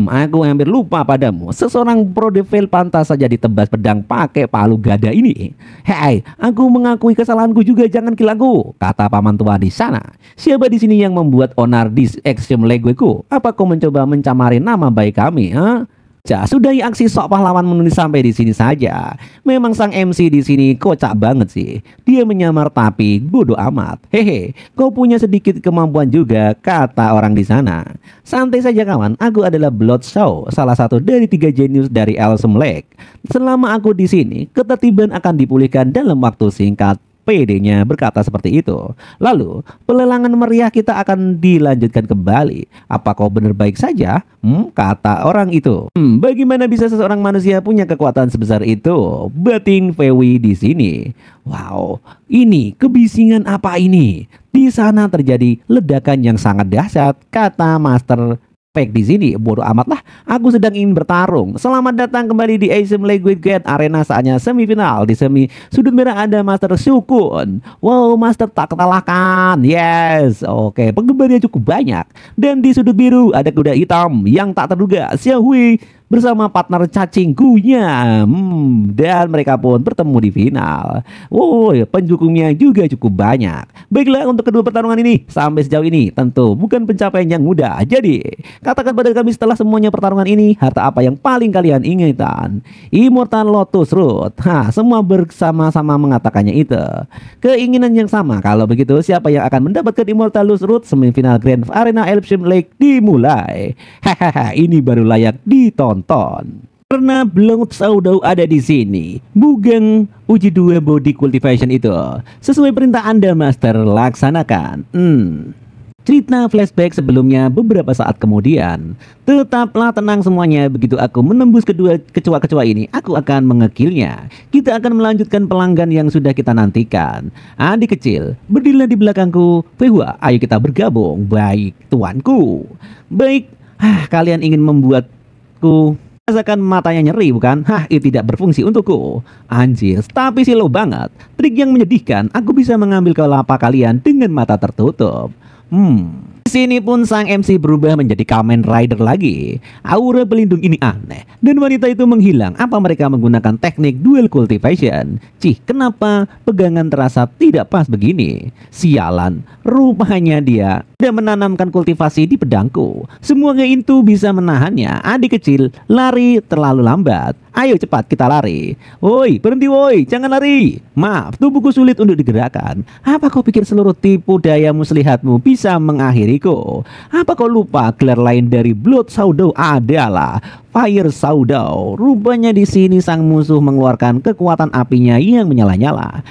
Aku hampir lupa padamu. Seseorang pro devil pantas saja ditebas pedang pakai palu gada ini. Hei, aku mengakui kesalahanku juga, jangan kill aku, kata paman tua di sana. Siapa di sini yang membuat onar di Extreme League-ku? Apa kau mencoba mencemari nama baik kami? Sudahi aksi sok pahlawan menulis sampai di sini saja. Memang sang MC di sini kocak banget sih. Dia menyamar tapi bodoh amat. Hehe, kau punya sedikit kemampuan juga, kata orang di sana. Santai saja kawan, aku adalah Blood Shaw, salah satu dari 3 jenius dari Awesome Lake. Selama aku di sini, ketertiban akan dipulihkan dalam waktu singkat. PD-nya berkata seperti itu. Lalu pelelangan meriah kita akan dilanjutkan kembali. Apa kau benar baik saja? Kata orang itu. Bagaimana bisa seseorang manusia punya kekuatan sebesar itu? Batin Fewi di sini. Wow, ini kebisingan apa ini? Di sana terjadi ledakan yang sangat dahsyat, kata Master Fake di sini. Bodoh amat lah, aku sedang ingin bertarung. Selamat datang kembali di Asian League Gate Arena, saatnya semifinal. Di semi sudut merah ada Master Sukun. Wow, Master tak terkalahkan. Yes, oke, penggemarnya cukup banyak. Dan di sudut biru ada kuda hitam yang tak terduga, Xiao Hui bersama partner cacingkunya. Dan mereka pun bertemu di final. Wow, pendukungnya juga cukup banyak. Baiklah, untuk kedua pertarungan ini sampai sejauh ini tentu bukan pencapaian yang mudah. Jadi katakan pada kami setelah semuanya pertarungan ini, harta apa yang paling kalian inginkan? Immortal Lotus Root. Semua bersama-sama mengatakannya itu. Keinginan yang sama. Kalau begitu, siapa yang akan mendapatkan Immortal Lotus Root? Semifinal Grand Arena Elpsham Lake dimulai. Ini baru layak ditonton. Karena Blood Shadow ada di sini, bukan uji 2 body cultivation itu. Sesuai perintah Anda, Master, laksanakan. Cerita flashback sebelumnya beberapa saat kemudian. Tetaplah tenang semuanya. Begitu aku menembus kedua kecoa-kecoa ini, aku akan mengekilnya. Kita akan melanjutkan pelanggan yang sudah kita nantikan. Adik kecil, berdirilah di belakangku. Fehua, ayo kita bergabung. Baik, tuanku. Baik, kalian ingin membuatku rasakan matanya nyeri, bukan? Itu tidak berfungsi untukku. Anjir, tapi silo banget. Trik yang menyedihkan, aku bisa mengambil kelapa kalian dengan mata tertutup. Di sini pun sang MC berubah menjadi Kamen Rider lagi. Aura pelindung ini aneh dan wanita itu menghilang. Apa mereka menggunakan teknik dual cultivation? Kenapa pegangan terasa tidak pas begini? Sialan, rupanya dia menanamkan kultivasi di pedangku. Semuanya itu bisa menahannya. Adik kecil, lari terlalu lambat. Ayo cepat kita lari. Woi, berhenti woi, jangan lari. Maaf, tubuhku sulit untuk digerakkan. Apa kau pikir seluruh tipu daya muslihatmu bisa mengakhiriku? Apa kau lupa gelar lain dari Blood Shadow adalah Fire Shadow? Rupanya di sini sang musuh mengeluarkan kekuatan apinya yang menyala-nyala.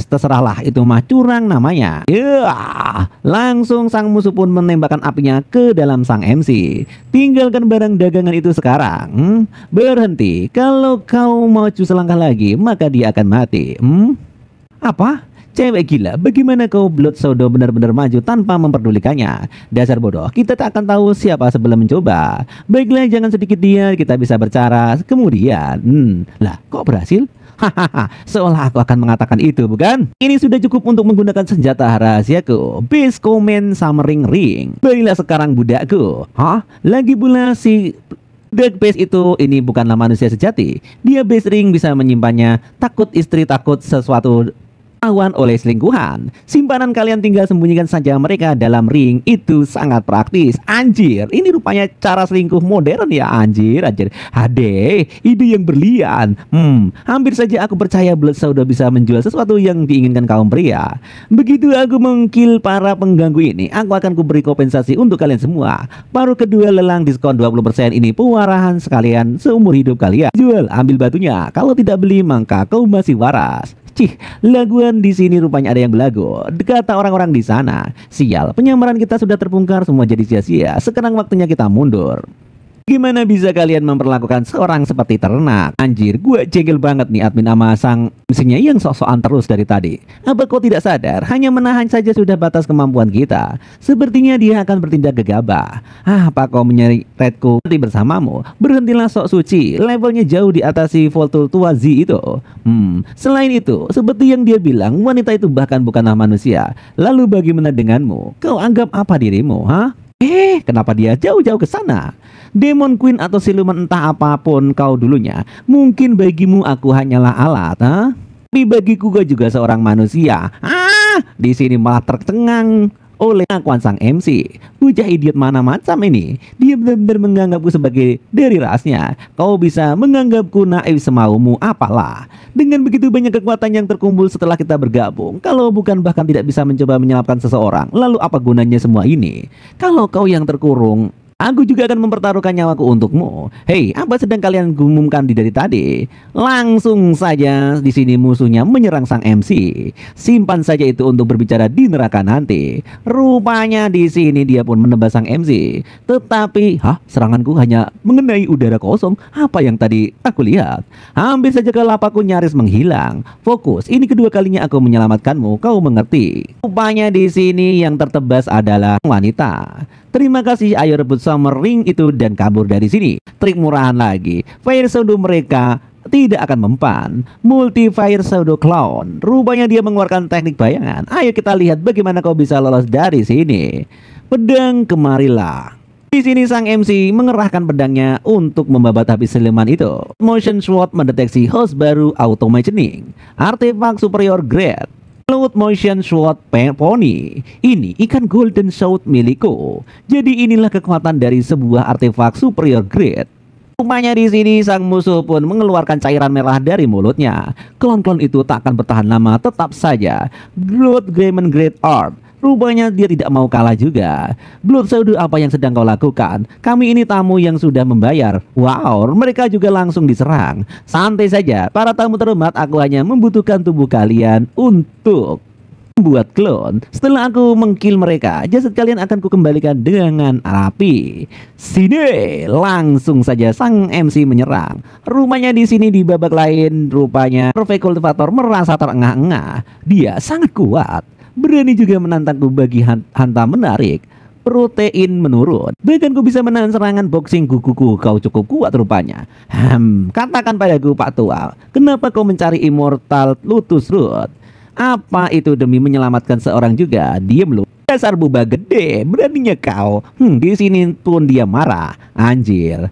Terserahlah, itu mah curang namanya. Langsung sang musuh pun menembakkan apinya ke dalam sang MC. Tinggalkan barang dagangan itu sekarang. Berhenti. Kalau kau maju selangkah lagi, maka dia akan mati. Apa? Cewek gila, bagaimana kau Blood Shadow benar-benar maju tanpa memperdulikannya? Dasar bodoh, kita tak akan tahu siapa sebelum mencoba. Baiklah, jangan sedikit dia, kita bisa bercara. Kemudian, lah kok berhasil? Seolah aku akan mengatakan itu, bukan? Ini sudah cukup untuk menggunakan senjata rahasiaku, Beast Command Summering Ring. Baiklah sekarang budakku. Lagi pula si Dark Beast itu ini bukanlah manusia sejati. Dia Beast Ring bisa menyimpannya. Takut istri, takut sesuatu lawan oleh selingkuhan. Simpanan kalian tinggal sembunyikan saja mereka dalam ring. Itu sangat praktis. Anjir, ini rupanya cara selingkuh modern ya. Anjir. Ade, ide yang berlian. Hampir saja aku percaya Blood Shadow bisa menjual sesuatu yang diinginkan kaum pria. Begitu aku mengkill para pengganggu ini, aku akan kuberi kompensasi untuk kalian semua. Paruh kedua lelang diskon 20%. Ini pewarahan sekalian seumur hidup kalian. Jual, ambil batunya. Kalau tidak beli, maka kau masih waras. Cih, laguan di sini rupanya ada yang belagu. Kata orang-orang di sana. Sial, penyamaran kita sudah terpungkar, semua jadi sia-sia. Sekarang waktunya kita mundur. Gimana bisa kalian memperlakukan seorang seperti ternak? Anjir, gue jengkel banget nih admin sama sang MC-nya yang sok-sokan terus dari tadi. Apa kau tidak sadar? Hanya menahan saja sudah batas kemampuan kita. Sepertinya dia akan bertindak gegabah. Apa kau menyeretku nanti bersamamu? Berhentilah sok suci. Levelnya jauh di atas si Voltul tua Z itu. Selain itu, seperti yang dia bilang, wanita itu bahkan bukanlah manusia. Lalu bagaimana denganmu? Kau anggap apa dirimu, ha? Kenapa dia jauh-jauh ke sana? Demon Queen atau siluman entah apapun kau dulunya, mungkin bagimu aku hanyalah alat, ha? Tapi bagiku gue juga seorang manusia. Di sini malah tercengang oleh akuan sang MC. Bocah idiot mana macam ini? Dia benar-benar menganggapku sebagai dari rasnya. Kau bisa menganggapku naif semaumu, apalah. Dengan begitu banyak kekuatan yang terkumpul setelah kita bergabung, kalau bukan bahkan tidak bisa mencoba menyelamatkan seseorang, lalu apa gunanya semua ini? Kalau kau yang terkurung, aku juga akan mempertaruhkan nyawaku untukmu. Hei, apa sedang kalian gumumkan dari tadi? Langsung saja di sini musuhnya menyerang sang MC. Simpan saja itu untuk berbicara di neraka nanti. Rupanya di sini dia pun menebas sang MC. Tetapi, seranganku hanya mengenai udara kosong. Apa yang tadi aku lihat? Hampir saja kelapakku nyaris menghilang. Fokus, ini kedua kalinya aku menyelamatkanmu. Kau mengerti? Rupanya di sini yang tertebas adalah wanita. Terima kasih, ayo rebut Summer Ring itu dan kabur dari sini. Trik murahan lagi. Fire Shadow mereka tidak akan mempan. Multi Fire Shadow Clown. Rupanya dia mengeluarkan teknik bayangan. Ayo kita lihat bagaimana kau bisa lolos dari sini. Pedang kemarilah. Di sini sang MC mengerahkan pedangnya untuk membabat habis siluman itu. Motion Sword mendeteksi host baru automationing. Artefak superior grade. Cloud Motion Sword Pony. Ini ikan Golden Sword milikku. Jadi inilah kekuatan dari sebuah artefak superior grade. Rupanya di sini sang musuh pun mengeluarkan cairan merah dari mulutnya. Klon-klon itu tak akan bertahan lama, tetap saja. Blood Greymon Great Art. Rupanya dia tidak mau kalah juga. Blood Shadow, apa yang sedang kau lakukan? Kami ini tamu yang sudah membayar. Wow, mereka juga langsung diserang. Santai saja, para tamu terhormat, aku hanya membutuhkan tubuh kalian untuk membuat klon. Setelah aku mengkill mereka, jasad kalian akan kukembalikan dengan rapi. Sini, langsung saja sang MC menyerang. Rupanya di sini di babak lain, rupanya Perfect Cultivator merasa terengah-engah. Dia sangat kuat. Berani juga menantangku bagi hantam menarik. Protein menurun. Bahkan ku bisa menahan serangan boxing kukuku. Kau cukup kuat rupanya. Katakan padaku Pak Tua, kenapa kau mencari Immortal Lotus Root? Apa itu demi menyelamatkan seorang juga? Diem lu. Dasar buba gede, beraninya kau. Di sini pun dia marah. Anjir.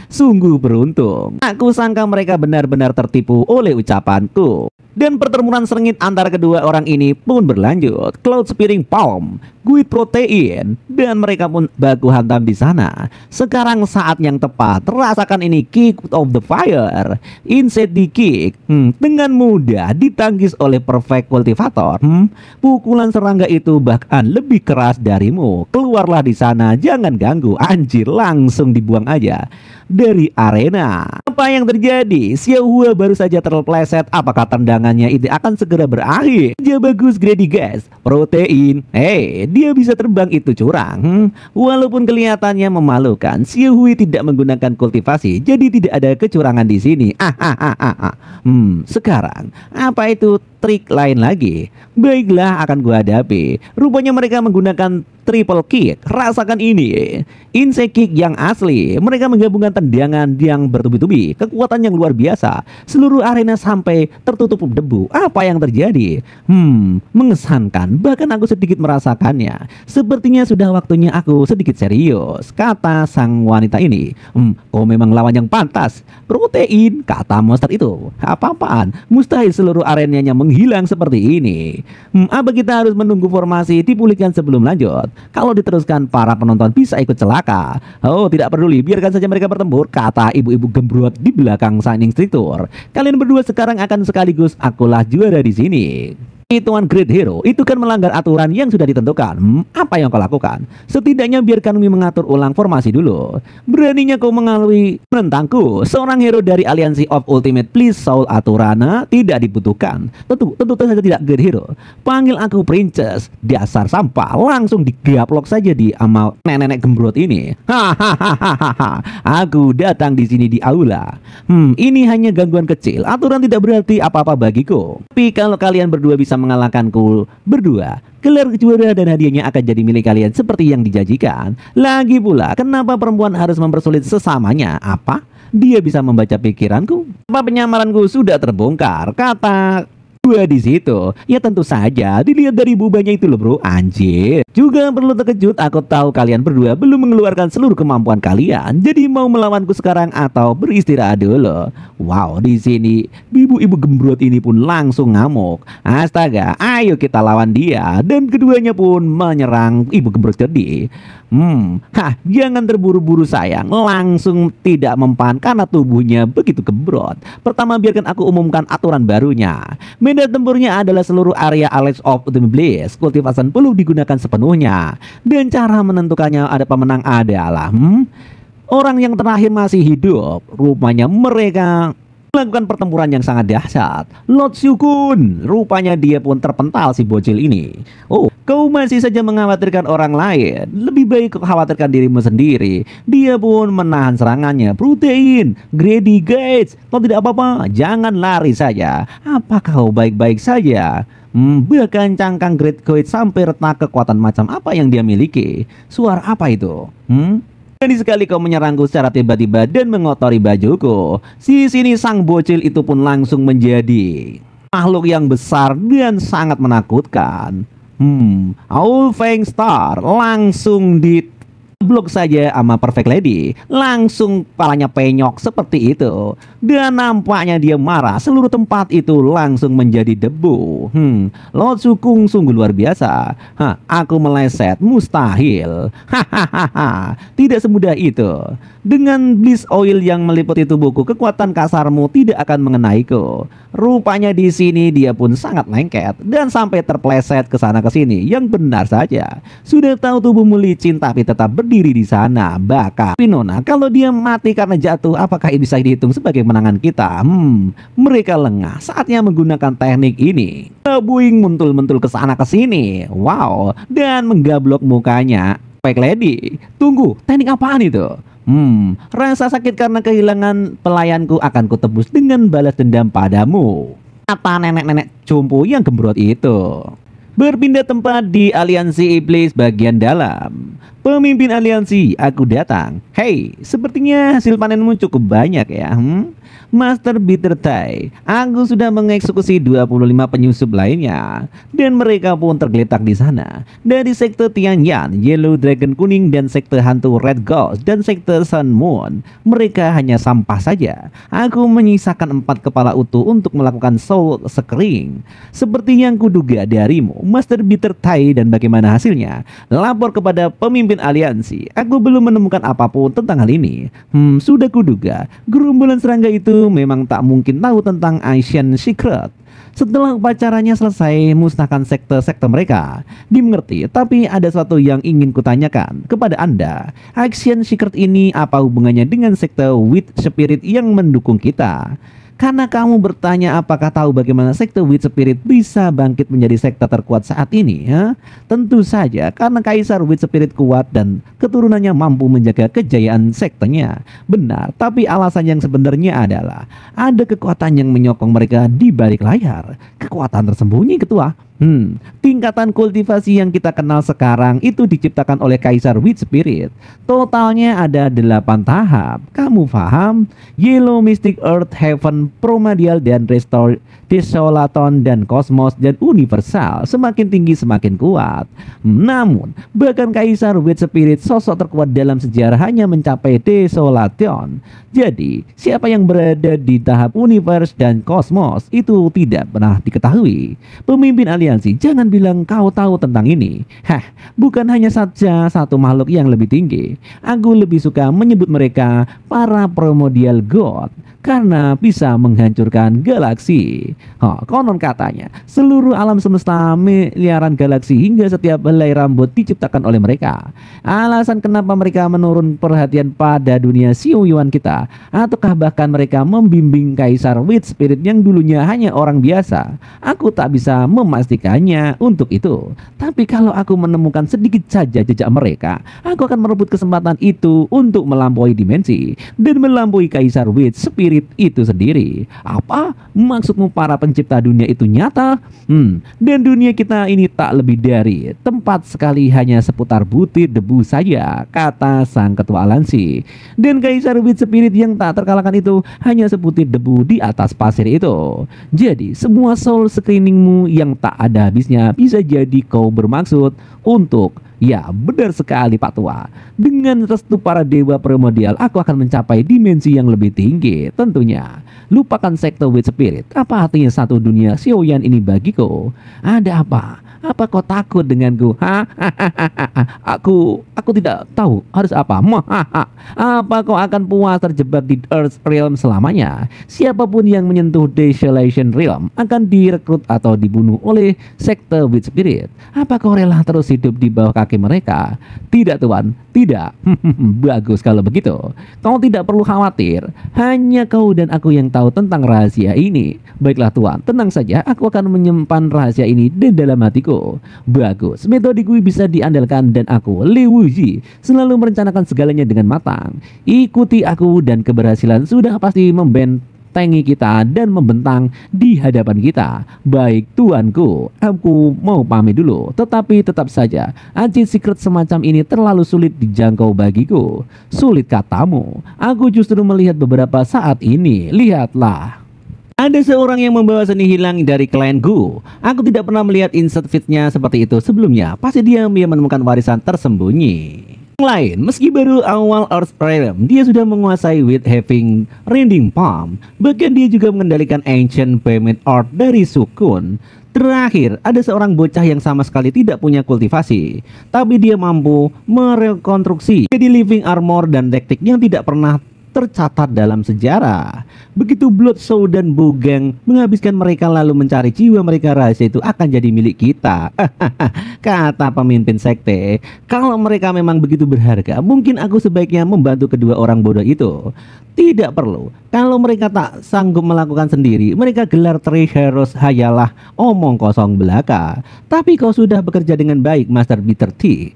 Sungguh beruntung. Aku sangka mereka benar-benar tertipu oleh ucapanku. Dan pertempuran sengit antara kedua orang ini pun berlanjut. Cloud Spearing Palm, Guide Protein, dan mereka pun baku hantam di sana. Sekarang saat yang tepat, rasakan ini Kick of the Fire. Inside the kick, dengan mudah ditangkis oleh Perfect Cultivator. Pukulan serangga itu bahkan lebih keras darimu. Keluarlah di sana, jangan ganggu. Anjir, langsung dibuang aja dari arena. Apa yang terjadi? Xiao Hua baru saja terpleset. Apakah tendangannya itu akan segera berakhir? Dia bagus, Grady Gas Protein. Dia bisa terbang, itu curang. Walaupun kelihatannya memalukan, Xiao Hui tidak menggunakan kultivasi, jadi tidak ada kecurangan di sini. Sekarang apa itu trik lain lagi? Baiklah, akan gua hadapi. Rupanya mereka menggunakan triple kick. Rasakan ini, insect kick yang asli. Mereka menggabungkan tendangan yang bertubi-tubi, kekuatan yang luar biasa. Seluruh arena sampai tertutup debu. Apa yang terjadi? Mengesankan. Bahkan aku sedikit merasakannya. Sepertinya sudah waktunya aku sedikit serius, kata sang wanita ini. Kau memang lawan yang pantas. Protein, kata monster itu. Apa-apaan? Mustahil seluruh arenanya menghilang seperti ini. Apa kita harus menunggu formasi dipulihkan sebelum lanjut? Kalau diteruskan, para penonton bisa ikut celaka. Oh, tidak peduli, biarkan saja mereka bertempur, kata ibu-ibu gembrot di belakang sang instruktur. Kalian berdua sekarang akan sekaligus akulah juara di sini. Tuan Great Hero itu kan melanggar aturan yang sudah ditentukan. Apa yang kau lakukan? Setidaknya biarkan kami mengatur ulang formasi dulu. Beraninya kau mengalui menentangku. Seorang hero dari aliansi of Ultimate Please Soul Aturana tidak dibutuhkan. Tentu saja tidak Great Hero. Panggil aku Princess. Dasar sampah. Langsung digaplok saja di amal nenek-nenek gembrot ini. Hahaha. Aku datang di sini di aula. Ini hanya gangguan kecil. Aturan tidak berarti apa-apa bagiku. Tapi kalau kalian berdua bisa mengalahkanku berdua, gelar juara dan hadiahnya akan jadi milik kalian seperti yang dijanjikan. Lagi pula, kenapa perempuan harus mempersulit sesamanya? Apa? Dia bisa membaca pikiranku? Apa penyamaranku sudah terbongkar? Kata gua di situ. Ya tentu saja, dilihat dari bubanya itu loh bro, anjir. Juga perlu terkejut, aku tahu kalian berdua belum mengeluarkan seluruh kemampuan kalian. Jadi mau melawanku sekarang atau beristirahat dulu? Wow, di sini ibu-ibu gembrot ini pun langsung ngamuk. Astaga, ayo kita lawan dia. Dan keduanya pun menyerang ibu gembrot tadi. Jangan terburu-buru sayang. Langsung tidak mempan karena tubuhnya begitu gembrot. Pertama biarkan aku umumkan aturan barunya. Medan tempurnya adalah seluruh area Alex of Ultimate Bliss. Kultivasi perlu digunakan sepenuhnya. Dan cara menentukannya ada pemenang adalah orang yang terakhir masih hidup. Rupanya mereka melakukan pertempuran yang sangat dahsyat. Lord Syukun, rupanya dia pun terpental si bocil ini. Oh, kau masih saja mengkhawatirkan orang lain. Lebih baik kau khawatirkan dirimu sendiri. Dia pun menahan serangannya. Protein, Grady Gates, kau tidak apa-apa, jangan lari saja. Apakah kau baik-baik saja? Bahkan cangkang Great Gates sampai retak. Kekuatan macam apa yang dia miliki? Suara apa itu? Jadi sekali kau menyerangku secara tiba-tiba dan mengotori bajuku. Si sini sang bocil itu pun langsung menjadi makhluk yang besar dan sangat menakutkan. Owl Fang Star langsung diblok saja sama Perfect Lady. Langsung kepalanya penyok seperti itu. Dan nampaknya dia marah. Seluruh tempat itu langsung menjadi debu. Lord Sukung sungguh luar biasa. Aku meleset, mustahil. Hahaha. Tidak semudah itu. Dengan Bliss Oil yang meliputi tubuhku, kekuatan kasarmu tidak akan mengenaiku. Rupanya di sini dia pun sangat lengket dan sampai terpleset ke sana ke sini. Yang benar saja. Sudah tahu tubuhmu licin tapi tetap berdiri di sana. Bahkan Pinona, kalau dia mati karena jatuh, apakah ini bisa dihitung sebagai kemenangan kita? Mereka lengah. Saatnya menggunakan teknik ini. Boeing mentul-mentul ke sana ke sini. Wow, dan menggablok mukanya Perfect Lady. Tunggu, teknik apaan itu? Rasa sakit karena kehilangan pelayanku akan kutebus dengan balas dendam padamu. Kata nenek-nenek cumpu yang gembrot itu. Berpindah tempat di aliansi iblis bagian dalam. Pemimpin aliansi, aku datang. Hei, sepertinya hasil panenmu cukup banyak ya. Master Bitter Tai, aku sudah mengeksekusi 25 penyusup lainnya. Dan mereka pun tergeletak di sana. Dari sekte Tianyan, Yellow Dragon kuning, dan sekte hantu Red Ghost, dan sekte Sun Moon. Mereka hanya sampah saja. Aku menyisakan 4 kepala utuh untuk melakukan soul screening. Seperti yang kuduga darimu, Master Bitter Tai, dan bagaimana hasilnya? Lapor kepada pemimpin aliansi. Aku belum menemukan apapun tentang hal ini. Sudah kuduga, gerombolan serangga itu memang tak mungkin tahu tentang Asian Secret. Setelah upacaranya selesai, musnahkan sekte-sekte mereka. Dimengerti, tapi ada sesuatu yang ingin kutanyakan kepada Anda. Asian Secret ini apa hubungannya dengan sekte Witch Spirit yang mendukung kita? Karena kamu bertanya apakah tahu bagaimana sekte Witch Spirit bisa bangkit menjadi sekte terkuat saat ini? Tentu saja karena Kaisar Witch Spirit kuat dan keturunannya mampu menjaga kejayaan sektenya. Benar, tapi alasan yang sebenarnya adalah ada kekuatan yang menyokong mereka di balik layar. Kekuatan tersembunyi, ketua. Tingkatan kultivasi yang kita kenal sekarang itu diciptakan oleh Kaisar Witch Spirit. Totalnya ada 8 tahap. Kamu paham? Yellow, Mystic, Earth, Heaven, Promadial, dan Restore, Desolaton, dan Cosmos, dan Universal. Semakin tinggi semakin kuat. Namun, bahkan Kaisar Witch Spirit, sosok terkuat dalam sejarah, hanya mencapai Desolaton. Jadi, siapa yang berada di tahap Universe dan Cosmos itu tidak pernah diketahui. Pemimpin aliansi, jangan bilang kau tahu tentang ini. Bukan hanya saja satu makhluk yang lebih tinggi. Aku lebih suka menyebut mereka para primordial god. karena bisa menghancurkan galaksi. Konon katanya, seluruh alam semesta miliaran galaksi hingga setiap helai rambut diciptakan oleh mereka. Alasan kenapa mereka menurun perhatian pada dunia Xiao Yuan kita, ataukah bahkan mereka membimbing Kaisar Witch Spirit yang dulunya hanya orang biasa, aku tak bisa memastikannya untuk itu. Tapi kalau aku menemukan sedikit saja jejak mereka, aku akan merebut kesempatan itu untuk melampaui dimensi dan melampaui Kaisar Witch Spirit itu sendiri. Apa maksudmu para pencipta dunia itu nyata? Dan dunia kita ini tak lebih dari tempat sekali hanya seputar butir debu saja, kata sang ketua Alansi. Dan Kaisar Witch Spirit yang tak terkalahkan itu hanya sebutir debu di atas pasir itu. Jadi semua soul screeningmu yang tak ada habisnya bisa jadi kau bermaksud untuk... Ya, benar sekali Pak Tua. Dengan restu para dewa primordial, aku akan mencapai dimensi yang lebih tinggi. Tentunya, lupakan sekte Witch Spirit. Apa artinya satu dunia Xiao Yuan ini bagiku? Ada apa? Apa kau takut denganku? Aku tidak tahu harus apa. Apa kau akan puas terjebak di Earth Realm selamanya? Siapapun yang menyentuh Desolation Realm akan direkrut atau dibunuh oleh sekte Witch Spirit. Apa kau rela terus hidup di bawah kaki mereka? Tidak Tuan, tidak. Bagus kalau begitu. Kau tidak perlu khawatir. Hanya kau dan aku yang tahu tentang rahasia ini. Baiklah Tuan, tenang saja. Aku akan menyimpan rahasia ini di dalam hatiku. Bagus, metodiku bisa diandalkan dan aku, Li Wuji, selalu merencanakan segalanya dengan matang. Ikuti aku dan keberhasilan sudah pasti membentengi kita dan membentang di hadapan kita. Baik tuanku, aku mau pamit dulu. Tetapi tetap saja, ajian secret semacam ini terlalu sulit dijangkau bagiku. Sulit katamu. Aku justru melihat beberapa saat ini. Lihatlah. Ada seorang yang membawa seni hilang dari klienku. Aku tidak pernah melihat insert feed-nya seperti itu sebelumnya. Pasti dia menemukan warisan tersembunyi. Lain, meski baru awal Earth Realm, dia sudah menguasai with having Rending Palm. Bahkan dia juga mengendalikan Ancient Payment Art dari Sukun. Terakhir, ada seorang bocah yang sama sekali tidak punya kultivasi, tapi dia mampu merekonstruksi jadi living armor dan teknik yang tidak pernah tercatat dalam sejarah. Begitu Blood Show dan Bogeng menghabiskan mereka lalu mencari jiwa mereka, rahasia itu akan jadi milik kita. Kata pemimpin sekte, kalau mereka memang begitu berharga, mungkin aku sebaiknya membantu kedua orang bodoh itu. Tidak perlu. Kalau mereka tak sanggup melakukan sendiri, mereka gelar Treasures hayalah omong kosong belaka. Tapi kau sudah bekerja dengan baik, Master Bitter Tea.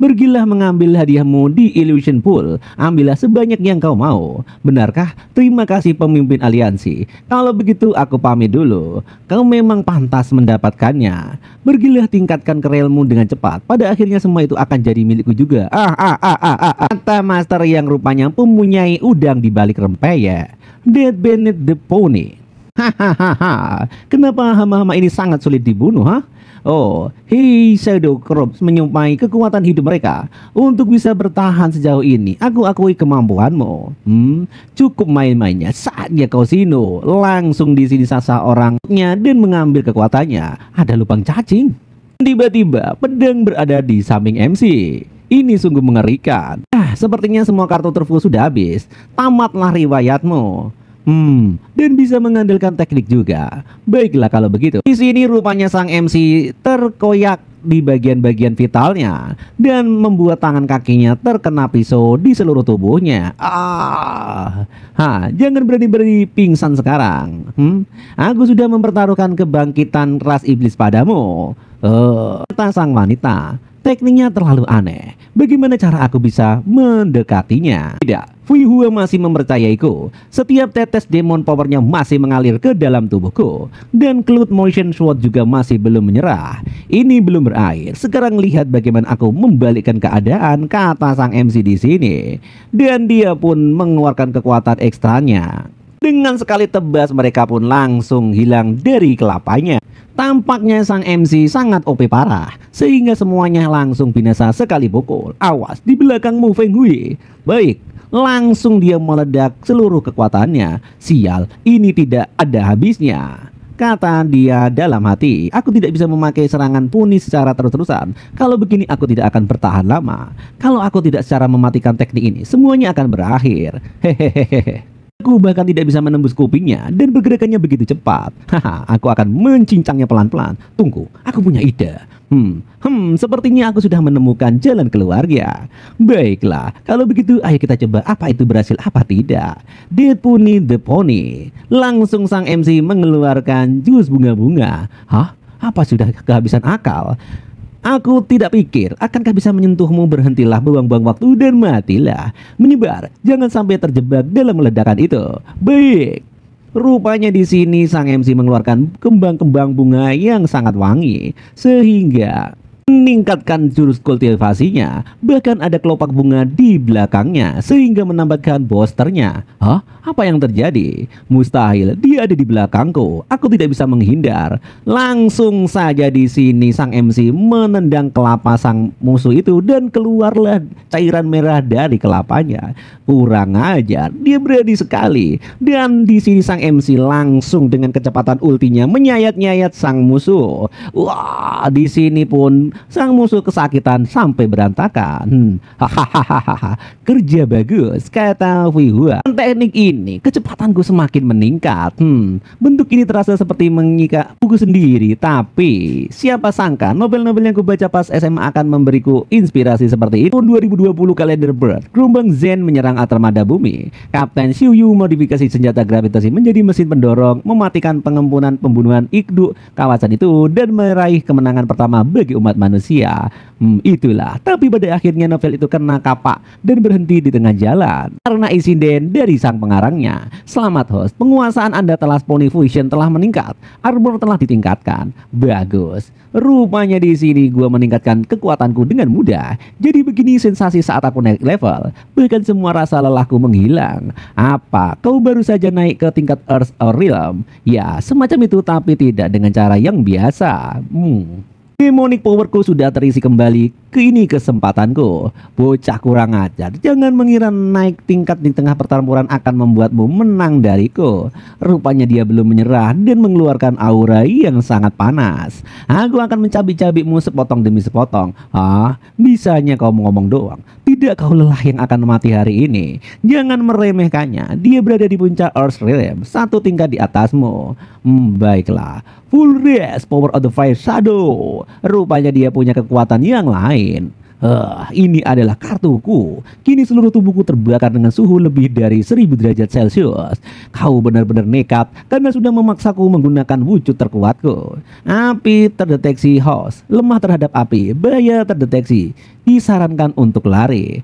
Pergilah mengambil hadiahmu di Illusion Pool. Ambillah sebanyak yang kau mau. Benarkah? Terima kasih pemimpin aliansi. Kalau begitu aku pamit dulu. Kau memang pantas mendapatkannya. Pergilah tingkatkan kerealmu dengan cepat. Pada akhirnya semua itu akan jadi milikku juga. Kata Master yang rupanya mempunyai udang di balik rempeyek. Dead Bennett the Pony. Hahaha. Kenapa hama-hama ini sangat sulit dibunuh, Oh, Shadow Corps menyupai kekuatan hidup mereka untuk bisa bertahan sejauh ini. Aku akui kemampuanmu. Cukup main-mainnya. Saatnya kau sino. Langsung di sini sasa orangnya dan mengambil kekuatannya. Ada lubang cacing. Tiba-tiba pedang berada di samping MC. Ini sungguh mengerikan. Sepertinya semua kartu turbo sudah habis. Tamatlah riwayatmu. Dan bisa mengandalkan teknik juga. Baiklah kalau begitu. Di sini rupanya sang MC terkoyak di bagian-bagian vitalnya dan membuat tangan kakinya terkena pisau di seluruh tubuhnya. Jangan berani-berani pingsan sekarang. Aku sudah mempertaruhkan kebangkitan ras iblis padamu. Kata sang wanita. Tekniknya terlalu aneh. Bagaimana cara aku bisa mendekatinya? Tidak, Fui Hua masih mempercayaiku. Setiap tetes demon powernya masih mengalir ke dalam tubuhku. Dan Cloud Motion Sword juga masih belum menyerah. Ini belum berakhir. Sekarang lihat bagaimana aku membalikkan keadaan, kata sang MC di sini. Dan dia pun mengeluarkan kekuatan ekstranya. Dengan sekali tebas mereka pun langsung hilang dari kelapanya. Tampaknya sang MC sangat OP parah, sehingga semuanya langsung binasa sekali pukul. Awas di belakangmu Feng Hui. Baik, langsung dia meledak seluruh kekuatannya. Sial, ini tidak ada habisnya. Kata dia dalam hati, aku tidak bisa memakai serangan puni secara terus-terusan. Kalau begini aku tidak akan bertahan lama. Kalau aku tidak secara mematikan teknik ini, semuanya akan berakhir. Hehehehe. Aku bahkan tidak bisa menembus kupingnya dan pergerakannya begitu cepat. Haha, aku akan mencincangnya pelan-pelan. Tunggu, aku punya ide. Sepertinya aku sudah menemukan jalan keluar ya. Baiklah, kalau begitu ayo kita coba apa itu berhasil apa tidak. Dead Pony the Pony. Langsung sang MC mengeluarkan jus bunga-bunga. Hah? Apa sudah kehabisan akal? Aku tidak pikir, akankah bisa menyentuhmu? Berhentilah buang-buang waktu dan matilah. Menyebar, jangan sampai terjebak dalam ledakan itu. Baik. Rupanya di sini sang MC mengeluarkan kembang-kembang bunga yang sangat wangi sehingga meningkatkan jurus kultivasinya. Bahkan ada kelopak bunga di belakangnya sehingga menambahkan boosternya. Hah? Apa yang terjadi? Mustahil, dia ada di belakangku. Aku tidak bisa menghindar. Langsung saja di sini sang MC menendang kelapa sang musuh itu dan keluarlah cairan merah dari kelapanya. Kurang ajar, dia berani sekali. Dan di sini sang MC langsung dengan kecepatan ultinya menyayat-nyayat sang musuh. Wah, di sini pun sang musuh kesakitan sampai berantakan. Hahaha, kerja bagus, kata Wihua. Teknik ini kecepatanku semakin meningkat. Bentuk ini terasa seperti mengikat buku sendiri. Tapi siapa sangka novel-novel yang kubaca pas SMA akan memberiku inspirasi seperti itu. Tahun 2020 kalender Bird, gelombang Zen menyerang armada bumi. Kapten Xiuyu modifikasi senjata gravitasi menjadi mesin pendorong, mematikan pengempunan pembunuhan Ikdu kawasan itu dan meraih kemenangan pertama bagi umat manusia. Itulah. Tapi pada akhirnya novel itu kena kapak dan berhenti di tengah jalan karena insiden dari sang pengarangnya. Selamat host, penguasaan Anda telah Pony Fusion telah meningkat, armor telah ditingkatkan. Bagus. Rupanya di sini gua meningkatkan kekuatanku dengan mudah. Jadi begini sensasi saat aku naik level. Bahkan semua rasa lelahku menghilang. Apa? Kau baru saja naik ke tingkat Earth or Realm? Ya, semacam itu tapi tidak dengan cara yang biasa. Demonic powerku sudah terisi kembali. Ini kesempatanku. Bocah kurang ajar, jangan mengira naik tingkat di tengah pertempuran akan membuatmu menang dariku. Rupanya dia belum menyerah dan mengeluarkan aura yang sangat panas. Aku akan mencabik-cabikmu sepotong demi sepotong. Bisanya kau ngomong doang. Tidak kau lelah yang akan mati hari ini. Jangan meremehkannya. Dia berada di puncak Earth Realm, satu tingkat di atasmu. Baiklah. Full Race Power of the Fire Shadow. Rupanya dia punya kekuatan yang lain. Ini adalah kartuku. Kini seluruh tubuhku terbakar dengan suhu lebih dari 1000 derajat Celcius. Kau benar-benar nekat karena sudah memaksaku menggunakan wujud terkuatku. Api terdeteksi host. Lemah terhadap api. Bahaya terdeteksi. Disarankan untuk lari.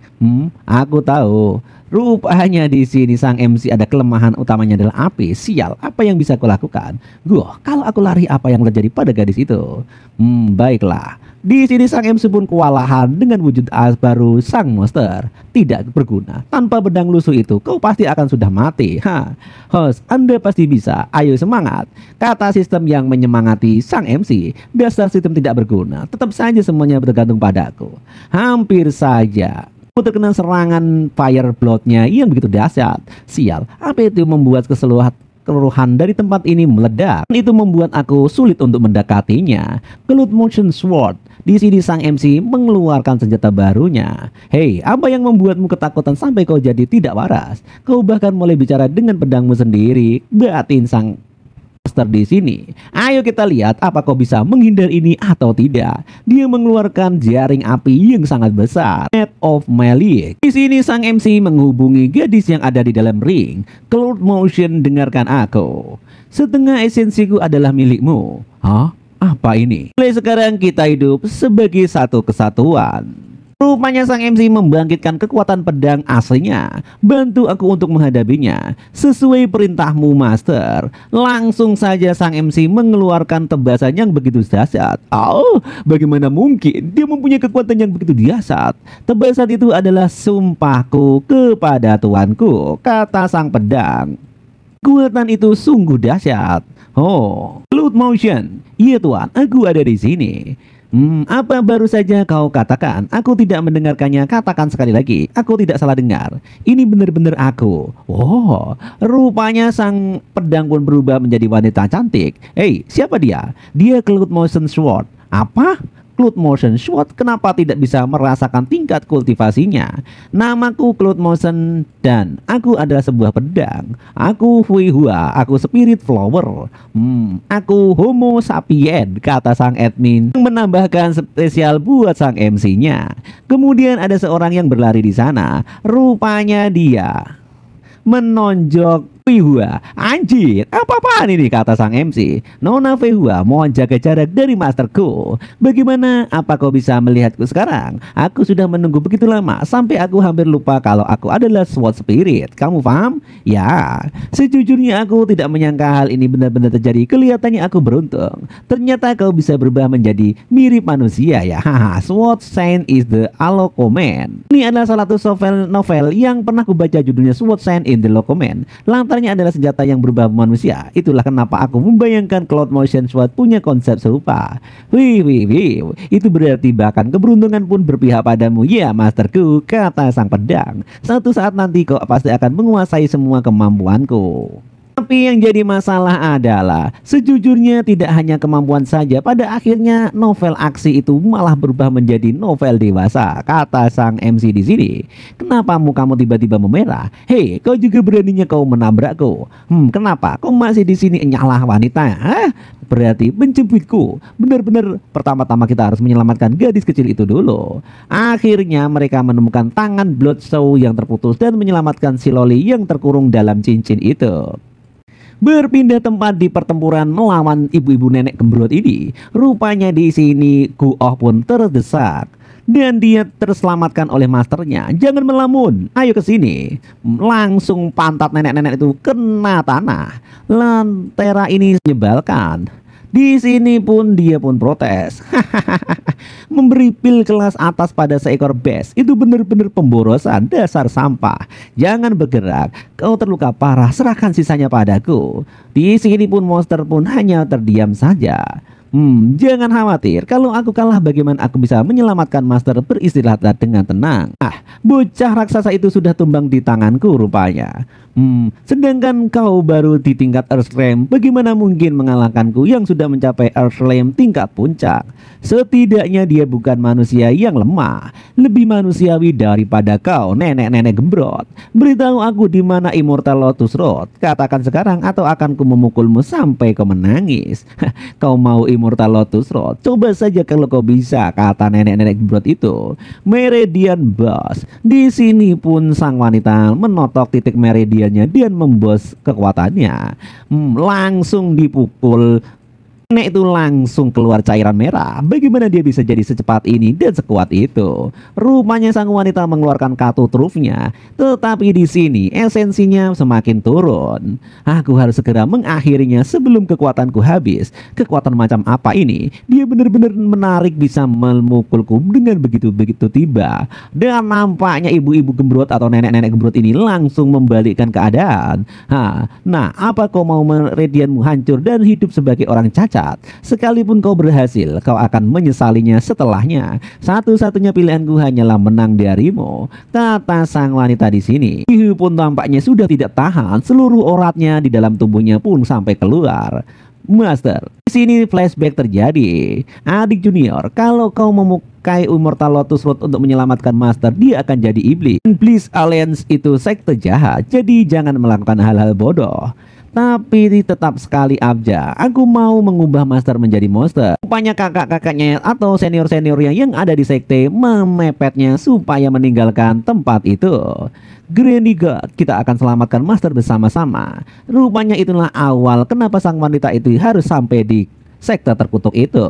Aku tahu. Rupanya di sini sang MC ada kelemahan utamanya adalah api. Sial, apa yang bisa aku lakukan? Kalau aku lari apa yang terjadi pada gadis itu? Baiklah. Di sini sang MC pun kewalahan dengan wujud as baru sang monster. Tidak berguna. Tanpa pedang lusuh itu, kau pasti akan sudah mati. Host, Anda pasti bisa. Ayo semangat. Kata sistem yang menyemangati sang MC. Dasar sistem tidak berguna. Tetap saja semuanya bergantung padaku. Hampir saja aku terkena serangan fire blood-nya yang begitu dahsyat. Sial, apa itu membuat keseluruhan dari tempat ini meledak. Itu membuat aku sulit untuk mendekatinya. Cloud Motion Sword. Di sini sang MC mengeluarkan senjata barunya. Hei, apa yang membuatmu ketakutan sampai kau jadi tidak waras? Kau bahkan mulai bicara dengan pedangmu sendiri. Batin sang monster di sini. Ayo kita lihat apa kau bisa menghindar ini atau tidak. Dia mengeluarkan jaring api yang sangat besar. Net of Malik. Di sini sang MC menghubungi gadis yang ada di dalam ring. Cloud Motion, dengarkan aku. Setengah esensiku adalah milikmu. Apa ini? Mulai sekarang kita hidup sebagai satu kesatuan. Rupanya sang MC membangkitkan kekuatan pedang aslinya. Bantu aku untuk menghadapinya. Sesuai perintahmu, Master. Langsung saja sang MC mengeluarkan tebasan yang begitu dahsyat. Bagaimana mungkin dia mempunyai kekuatan yang begitu dahsyat? Tebasan itu adalah sumpahku kepada tuanku, kata sang pedang. Kekuatan itu sungguh dahsyat. Cloud Motion. Iya tuan, aku ada di sini. Apa baru saja kau katakan? Aku tidak mendengarkannya. Katakan sekali lagi. Aku tidak salah dengar. Ini benar-benar aku. Rupanya sang pedang pun berubah menjadi wanita cantik. Hei, siapa dia? Dia Cloud Motion Sword. Apa? Cloud Motion Sword, kenapa tidak bisa merasakan tingkat kultivasinya? Namaku Cloud Motion dan aku adalah sebuah pedang. Aku Hui Hua, aku Spirit Flower. Aku Homo sapien, kata sang admin yang menambahkan spesial buat sang MC-nya. Kemudian ada seorang yang berlari di sana. Rupanya dia menonjok Feihua. Anjir, apa-apaan ini, kata sang MC. Nona Feihua, mohon jaga jarak dari masterku. Bagaimana? Apa kau bisa melihatku sekarang? Aku sudah menunggu begitu lama sampai aku hampir lupa kalau aku adalah Sword Spirit. Kamu paham? Ya, sejujurnya aku tidak menyangka hal ini benar-benar terjadi. Kelihatannya aku beruntung. Ternyata kau bisa berubah menjadi mirip manusia ya. Haha, Sword Saint is the Alocoman. Ini adalah salah satu novel yang pernah aku baca, judulnya Sword Saint in the Alocoman. Lantarnya adalah senjata yang berubah manusia. Itulah kenapa aku membayangkan Cloud Motion Sword punya konsep serupa. Wih, itu berarti bahkan keberuntungan pun berpihak padamu ya masterku, kata sang pedang. Suatu saat nanti kau pasti akan menguasai semua kemampuanku. Tapi yang jadi masalah adalah sejujurnya tidak hanya kemampuan saja, pada akhirnya novel aksi itu malah berubah menjadi novel dewasa, kata sang MC di sini. Kenapa mukamu tiba-tiba memerah? Hei, kau juga beraninya kau menabrakku. Kenapa? Kau masih di sini nyalah wanita? Hah? Berarti menjemputku. Benar-benar pertama-tama kita harus menyelamatkan gadis kecil itu dulu. Akhirnya mereka menemukan tangan Bloodshow yang terputus dan menyelamatkan si Loli yang terkurung dalam cincin itu. Berpindah tempat di pertempuran melawan ibu-ibu nenek gembrot ini. Rupanya di sini Guoh pun terdesak dan dia terselamatkan oleh masternya. Jangan melamun, ayo ke sini. Langsung pantat nenek-nenek itu kena tanah. Lentera ini menyebalkan. Di sini pun dia pun protes. Memberi pil kelas atas pada seekor bes itu benar-benar pemborosan, dasar sampah. Jangan bergerak, kau terluka parah, serahkan sisanya padaku. Di sini pun monster pun hanya terdiam saja. Jangan khawatir, kalau aku kalah bagaimana aku bisa menyelamatkan master, beristirahatlah dengan tenang. Bocah raksasa itu sudah tumbang di tanganku rupanya. Sedangkan kau baru di tingkat Earthrealm, bagaimana mungkin mengalahkanku yang sudah mencapai Earthrealm tingkat puncak? Setidaknya dia bukan manusia yang lemah, lebih manusiawi daripada kau, nenek-nenek gembrot. Beritahu aku di mana Immortal Lotus Road. Katakan sekarang atau akan ku memukulmu sampai kau menangis. Kau mau Immortal Lotus Road? Coba saja kalau kau bisa, kata nenek-nenek gembrot itu. Meridian Boss. Di sini pun sang wanita menotok titik meridiannya dan membos kekuatannya. Langsung dipukul. Nenek itu langsung keluar cairan merah. Bagaimana dia bisa jadi secepat ini dan sekuat itu? Rupanya sang wanita mengeluarkan kartu trufnya. Tetapi di sini esensinya semakin turun. Aku harus segera mengakhirinya sebelum kekuatanku habis. Kekuatan macam apa ini? Dia benar-benar menarik, bisa memukulku dengan begitu tiba. Dan nampaknya ibu-ibu gembrot atau nenek-nenek gembrot ini langsung membalikkan keadaan. Nah, apa kau mau meridianmu hancur dan hidup sebagai orang cacat? Sekalipun kau berhasil, kau akan menyesalinya setelahnya. Satu-satunya pilihanku hanyalah menang darimu, kata sang wanita di sini. Ihu pun tampaknya sudah tidak tahan, seluruh oratnya di dalam tubuhnya pun sampai keluar. Master, di sini flashback terjadi. Adik junior, kalau kau memukai Immortal Lotus Road untuk menyelamatkan Master, dia akan jadi iblis. Iblis Alliance itu sekte jahat, jadi jangan melakukan hal-hal bodoh. Tapi tetap sekali abjad, aku mau mengubah Master menjadi monster. Rupanya kakak-kakaknya atau senior-seniornya yang ada di sekte memepetnya supaya meninggalkan tempat itu. Granny God, kita akan selamatkan Master bersama-sama. Rupanya itulah awal kenapa sang wanita itu harus sampai di sekte terkutuk itu.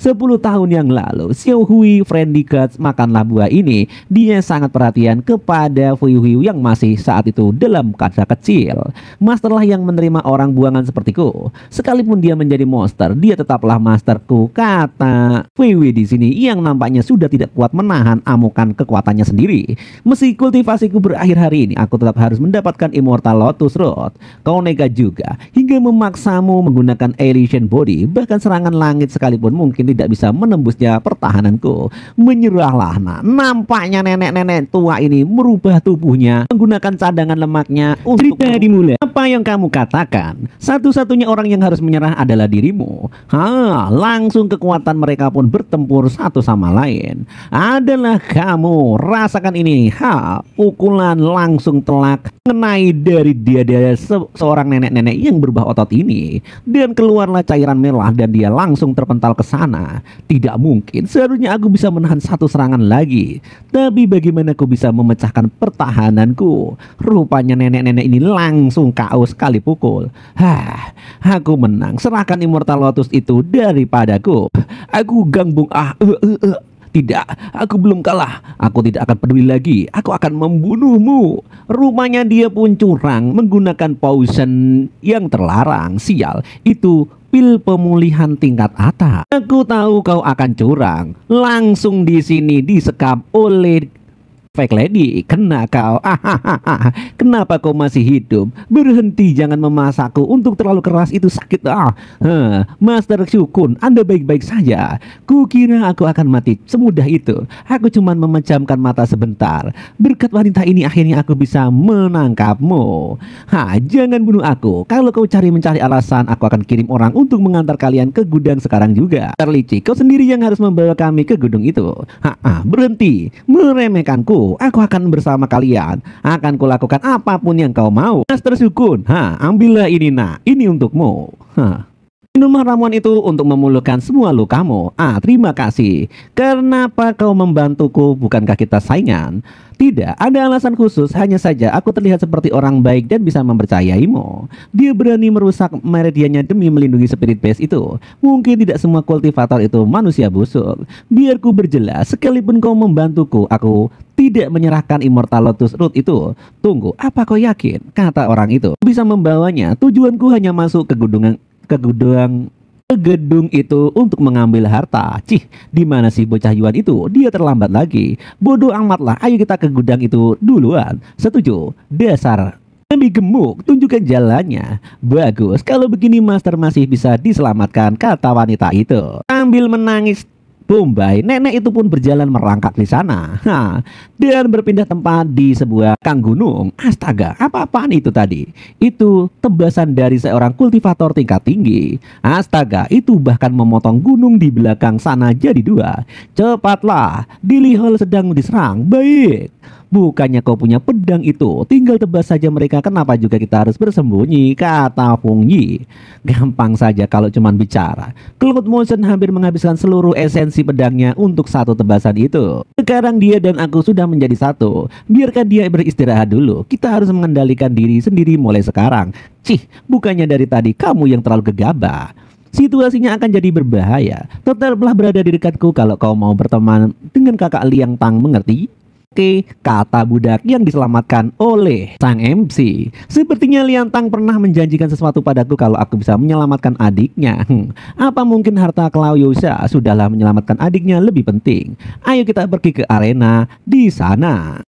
10 tahun yang lalu, Xiao Hui Friendly Gods makanlah buah ini. Dia sangat perhatian kepada Fui Hui yang masih saat itu dalam keadaan kecil. Masterlah yang menerima orang buangan sepertiku. Sekalipun dia menjadi monster, dia tetaplah masterku, kata Fui Hui di sini yang nampaknya sudah tidak kuat menahan amukan kekuatannya sendiri. Meski kultivasiku berakhir hari ini, aku tetap harus mendapatkan Immortal Lotus Road. Kau nekat juga hingga memaksamu menggunakan Elysian Body. Bahkan menggunakan serangan langit sekalipun mungkin tidak bisa menembusnya pertahananku. Menyerahlah nak. Nampaknya nenek-nenek tua ini merubah tubuhnya menggunakan cadangan lemaknya untuk cerita dimulai. Apa yang kamu katakan? Satu-satunya orang yang harus menyerah adalah dirimu. Langsung kekuatan mereka pun bertempur satu sama lain. Adalah kamu. Rasakan ini. Pukulan langsung telak mengenai dari dada seorang nenek-nenek yang berubah otot ini, dan keluarlah cairan merah dan dia langsung terpental ke sana. Tidak mungkin, seharusnya aku bisa menahan satu serangan lagi, tapi bagaimana aku bisa memecahkan pertahananku? Rupanya nenek-nenek ini langsung KO sekali pukul. Aku menang. Serahkan Immortal Lotus itu daripadaku. Aku gangbung. Tidak, aku belum kalah. Aku tidak akan peduli lagi. Aku akan membunuhmu. Rupanya dia pun curang menggunakan poison yang terlarang. Sial, itu pil pemulihan tingkat atas. Aku tahu kau akan curang. Langsung di sini disekap oleh Fake Lady. Kena kau. Kenapa kau masih hidup? Berhenti, jangan memasakku. Untuk terlalu keras itu sakit. Master Shukun, Anda baik-baik saja. Kukira aku akan mati semudah itu. Aku cuma memejamkan mata sebentar. Berkat wanita ini akhirnya aku bisa menangkapmu. Jangan bunuh aku. Kalau kau mencari alasan, aku akan kirim orang untuk mengantar kalian ke gudang sekarang juga. Terlicik, kau sendiri yang harus membawa kami ke gudang itu. Berhenti meremehkanku. Aku akan bersama kalian. Akan kulakukan apapun yang kau mau. Master Shukun, ambillah ini nak. Ini untukmu. Minuman ramuan itu untuk memulihkan semua lukamu. Terima kasih. Kenapa kau membantuku? Bukankah kita saingan? Tidak, ada alasan khusus. Hanya saja aku terlihat seperti orang baik dan bisa mempercayaimu. Dia berani merusak meridiannya demi melindungi spirit base itu. Mungkin tidak semua kultivator itu manusia busuk. Biar ku berjelas, sekalipun kau membantuku, aku tidak menyerahkan Immortal Lotus Root itu. Tunggu, apa kau yakin? Kata orang itu bisa membawanya. Tujuanku hanya masuk ke gedung itu untuk mengambil harta. Di mana si bocah Yuan itu? Dia terlambat lagi. Bodoh amatlah. Ayo kita ke gudang itu duluan. Setuju? Dasar lebih gemuk, tunjukkan jalannya. Bagus. Kalau begini Master masih bisa diselamatkan, kata wanita itu. Sambil menangis Bombay, nenek itu pun berjalan merangkak di sana. Dan berpindah tempat di sebuah kang gunung. Astaga, apa-apaan itu tadi? Itu tebasan dari seorang kultivator tingkat tinggi. Astaga, itu bahkan memotong gunung di belakang sana jadi dua. Cepatlah, Dilihol sedang diserang. Baik. Bukannya kau punya pedang itu, tinggal tebas saja mereka. Kenapa juga kita harus bersembunyi? Kata Fung Yi. Gampang saja kalau cuma bicara. Cloud Motion hampir menghabiskan seluruh esensi pedangnya untuk satu tebasan itu. Sekarang dia dan aku sudah menjadi satu. Biarkan dia beristirahat dulu. Kita harus mengendalikan diri sendiri mulai sekarang. Bukannya dari tadi kamu yang terlalu gegabah. Situasinya akan jadi berbahaya. Tetaplah berada di dekatku kalau kau mau berteman dengan kakak Liang Tang, mengerti? Oke, kata budak yang diselamatkan oleh sang MC. Sepertinya Liang Tang pernah menjanjikan sesuatu padaku kalau aku bisa menyelamatkan adiknya. Apa mungkin harta Claudia sudahlah menyelamatkan adiknya lebih penting? Ayo kita pergi ke arena di sana.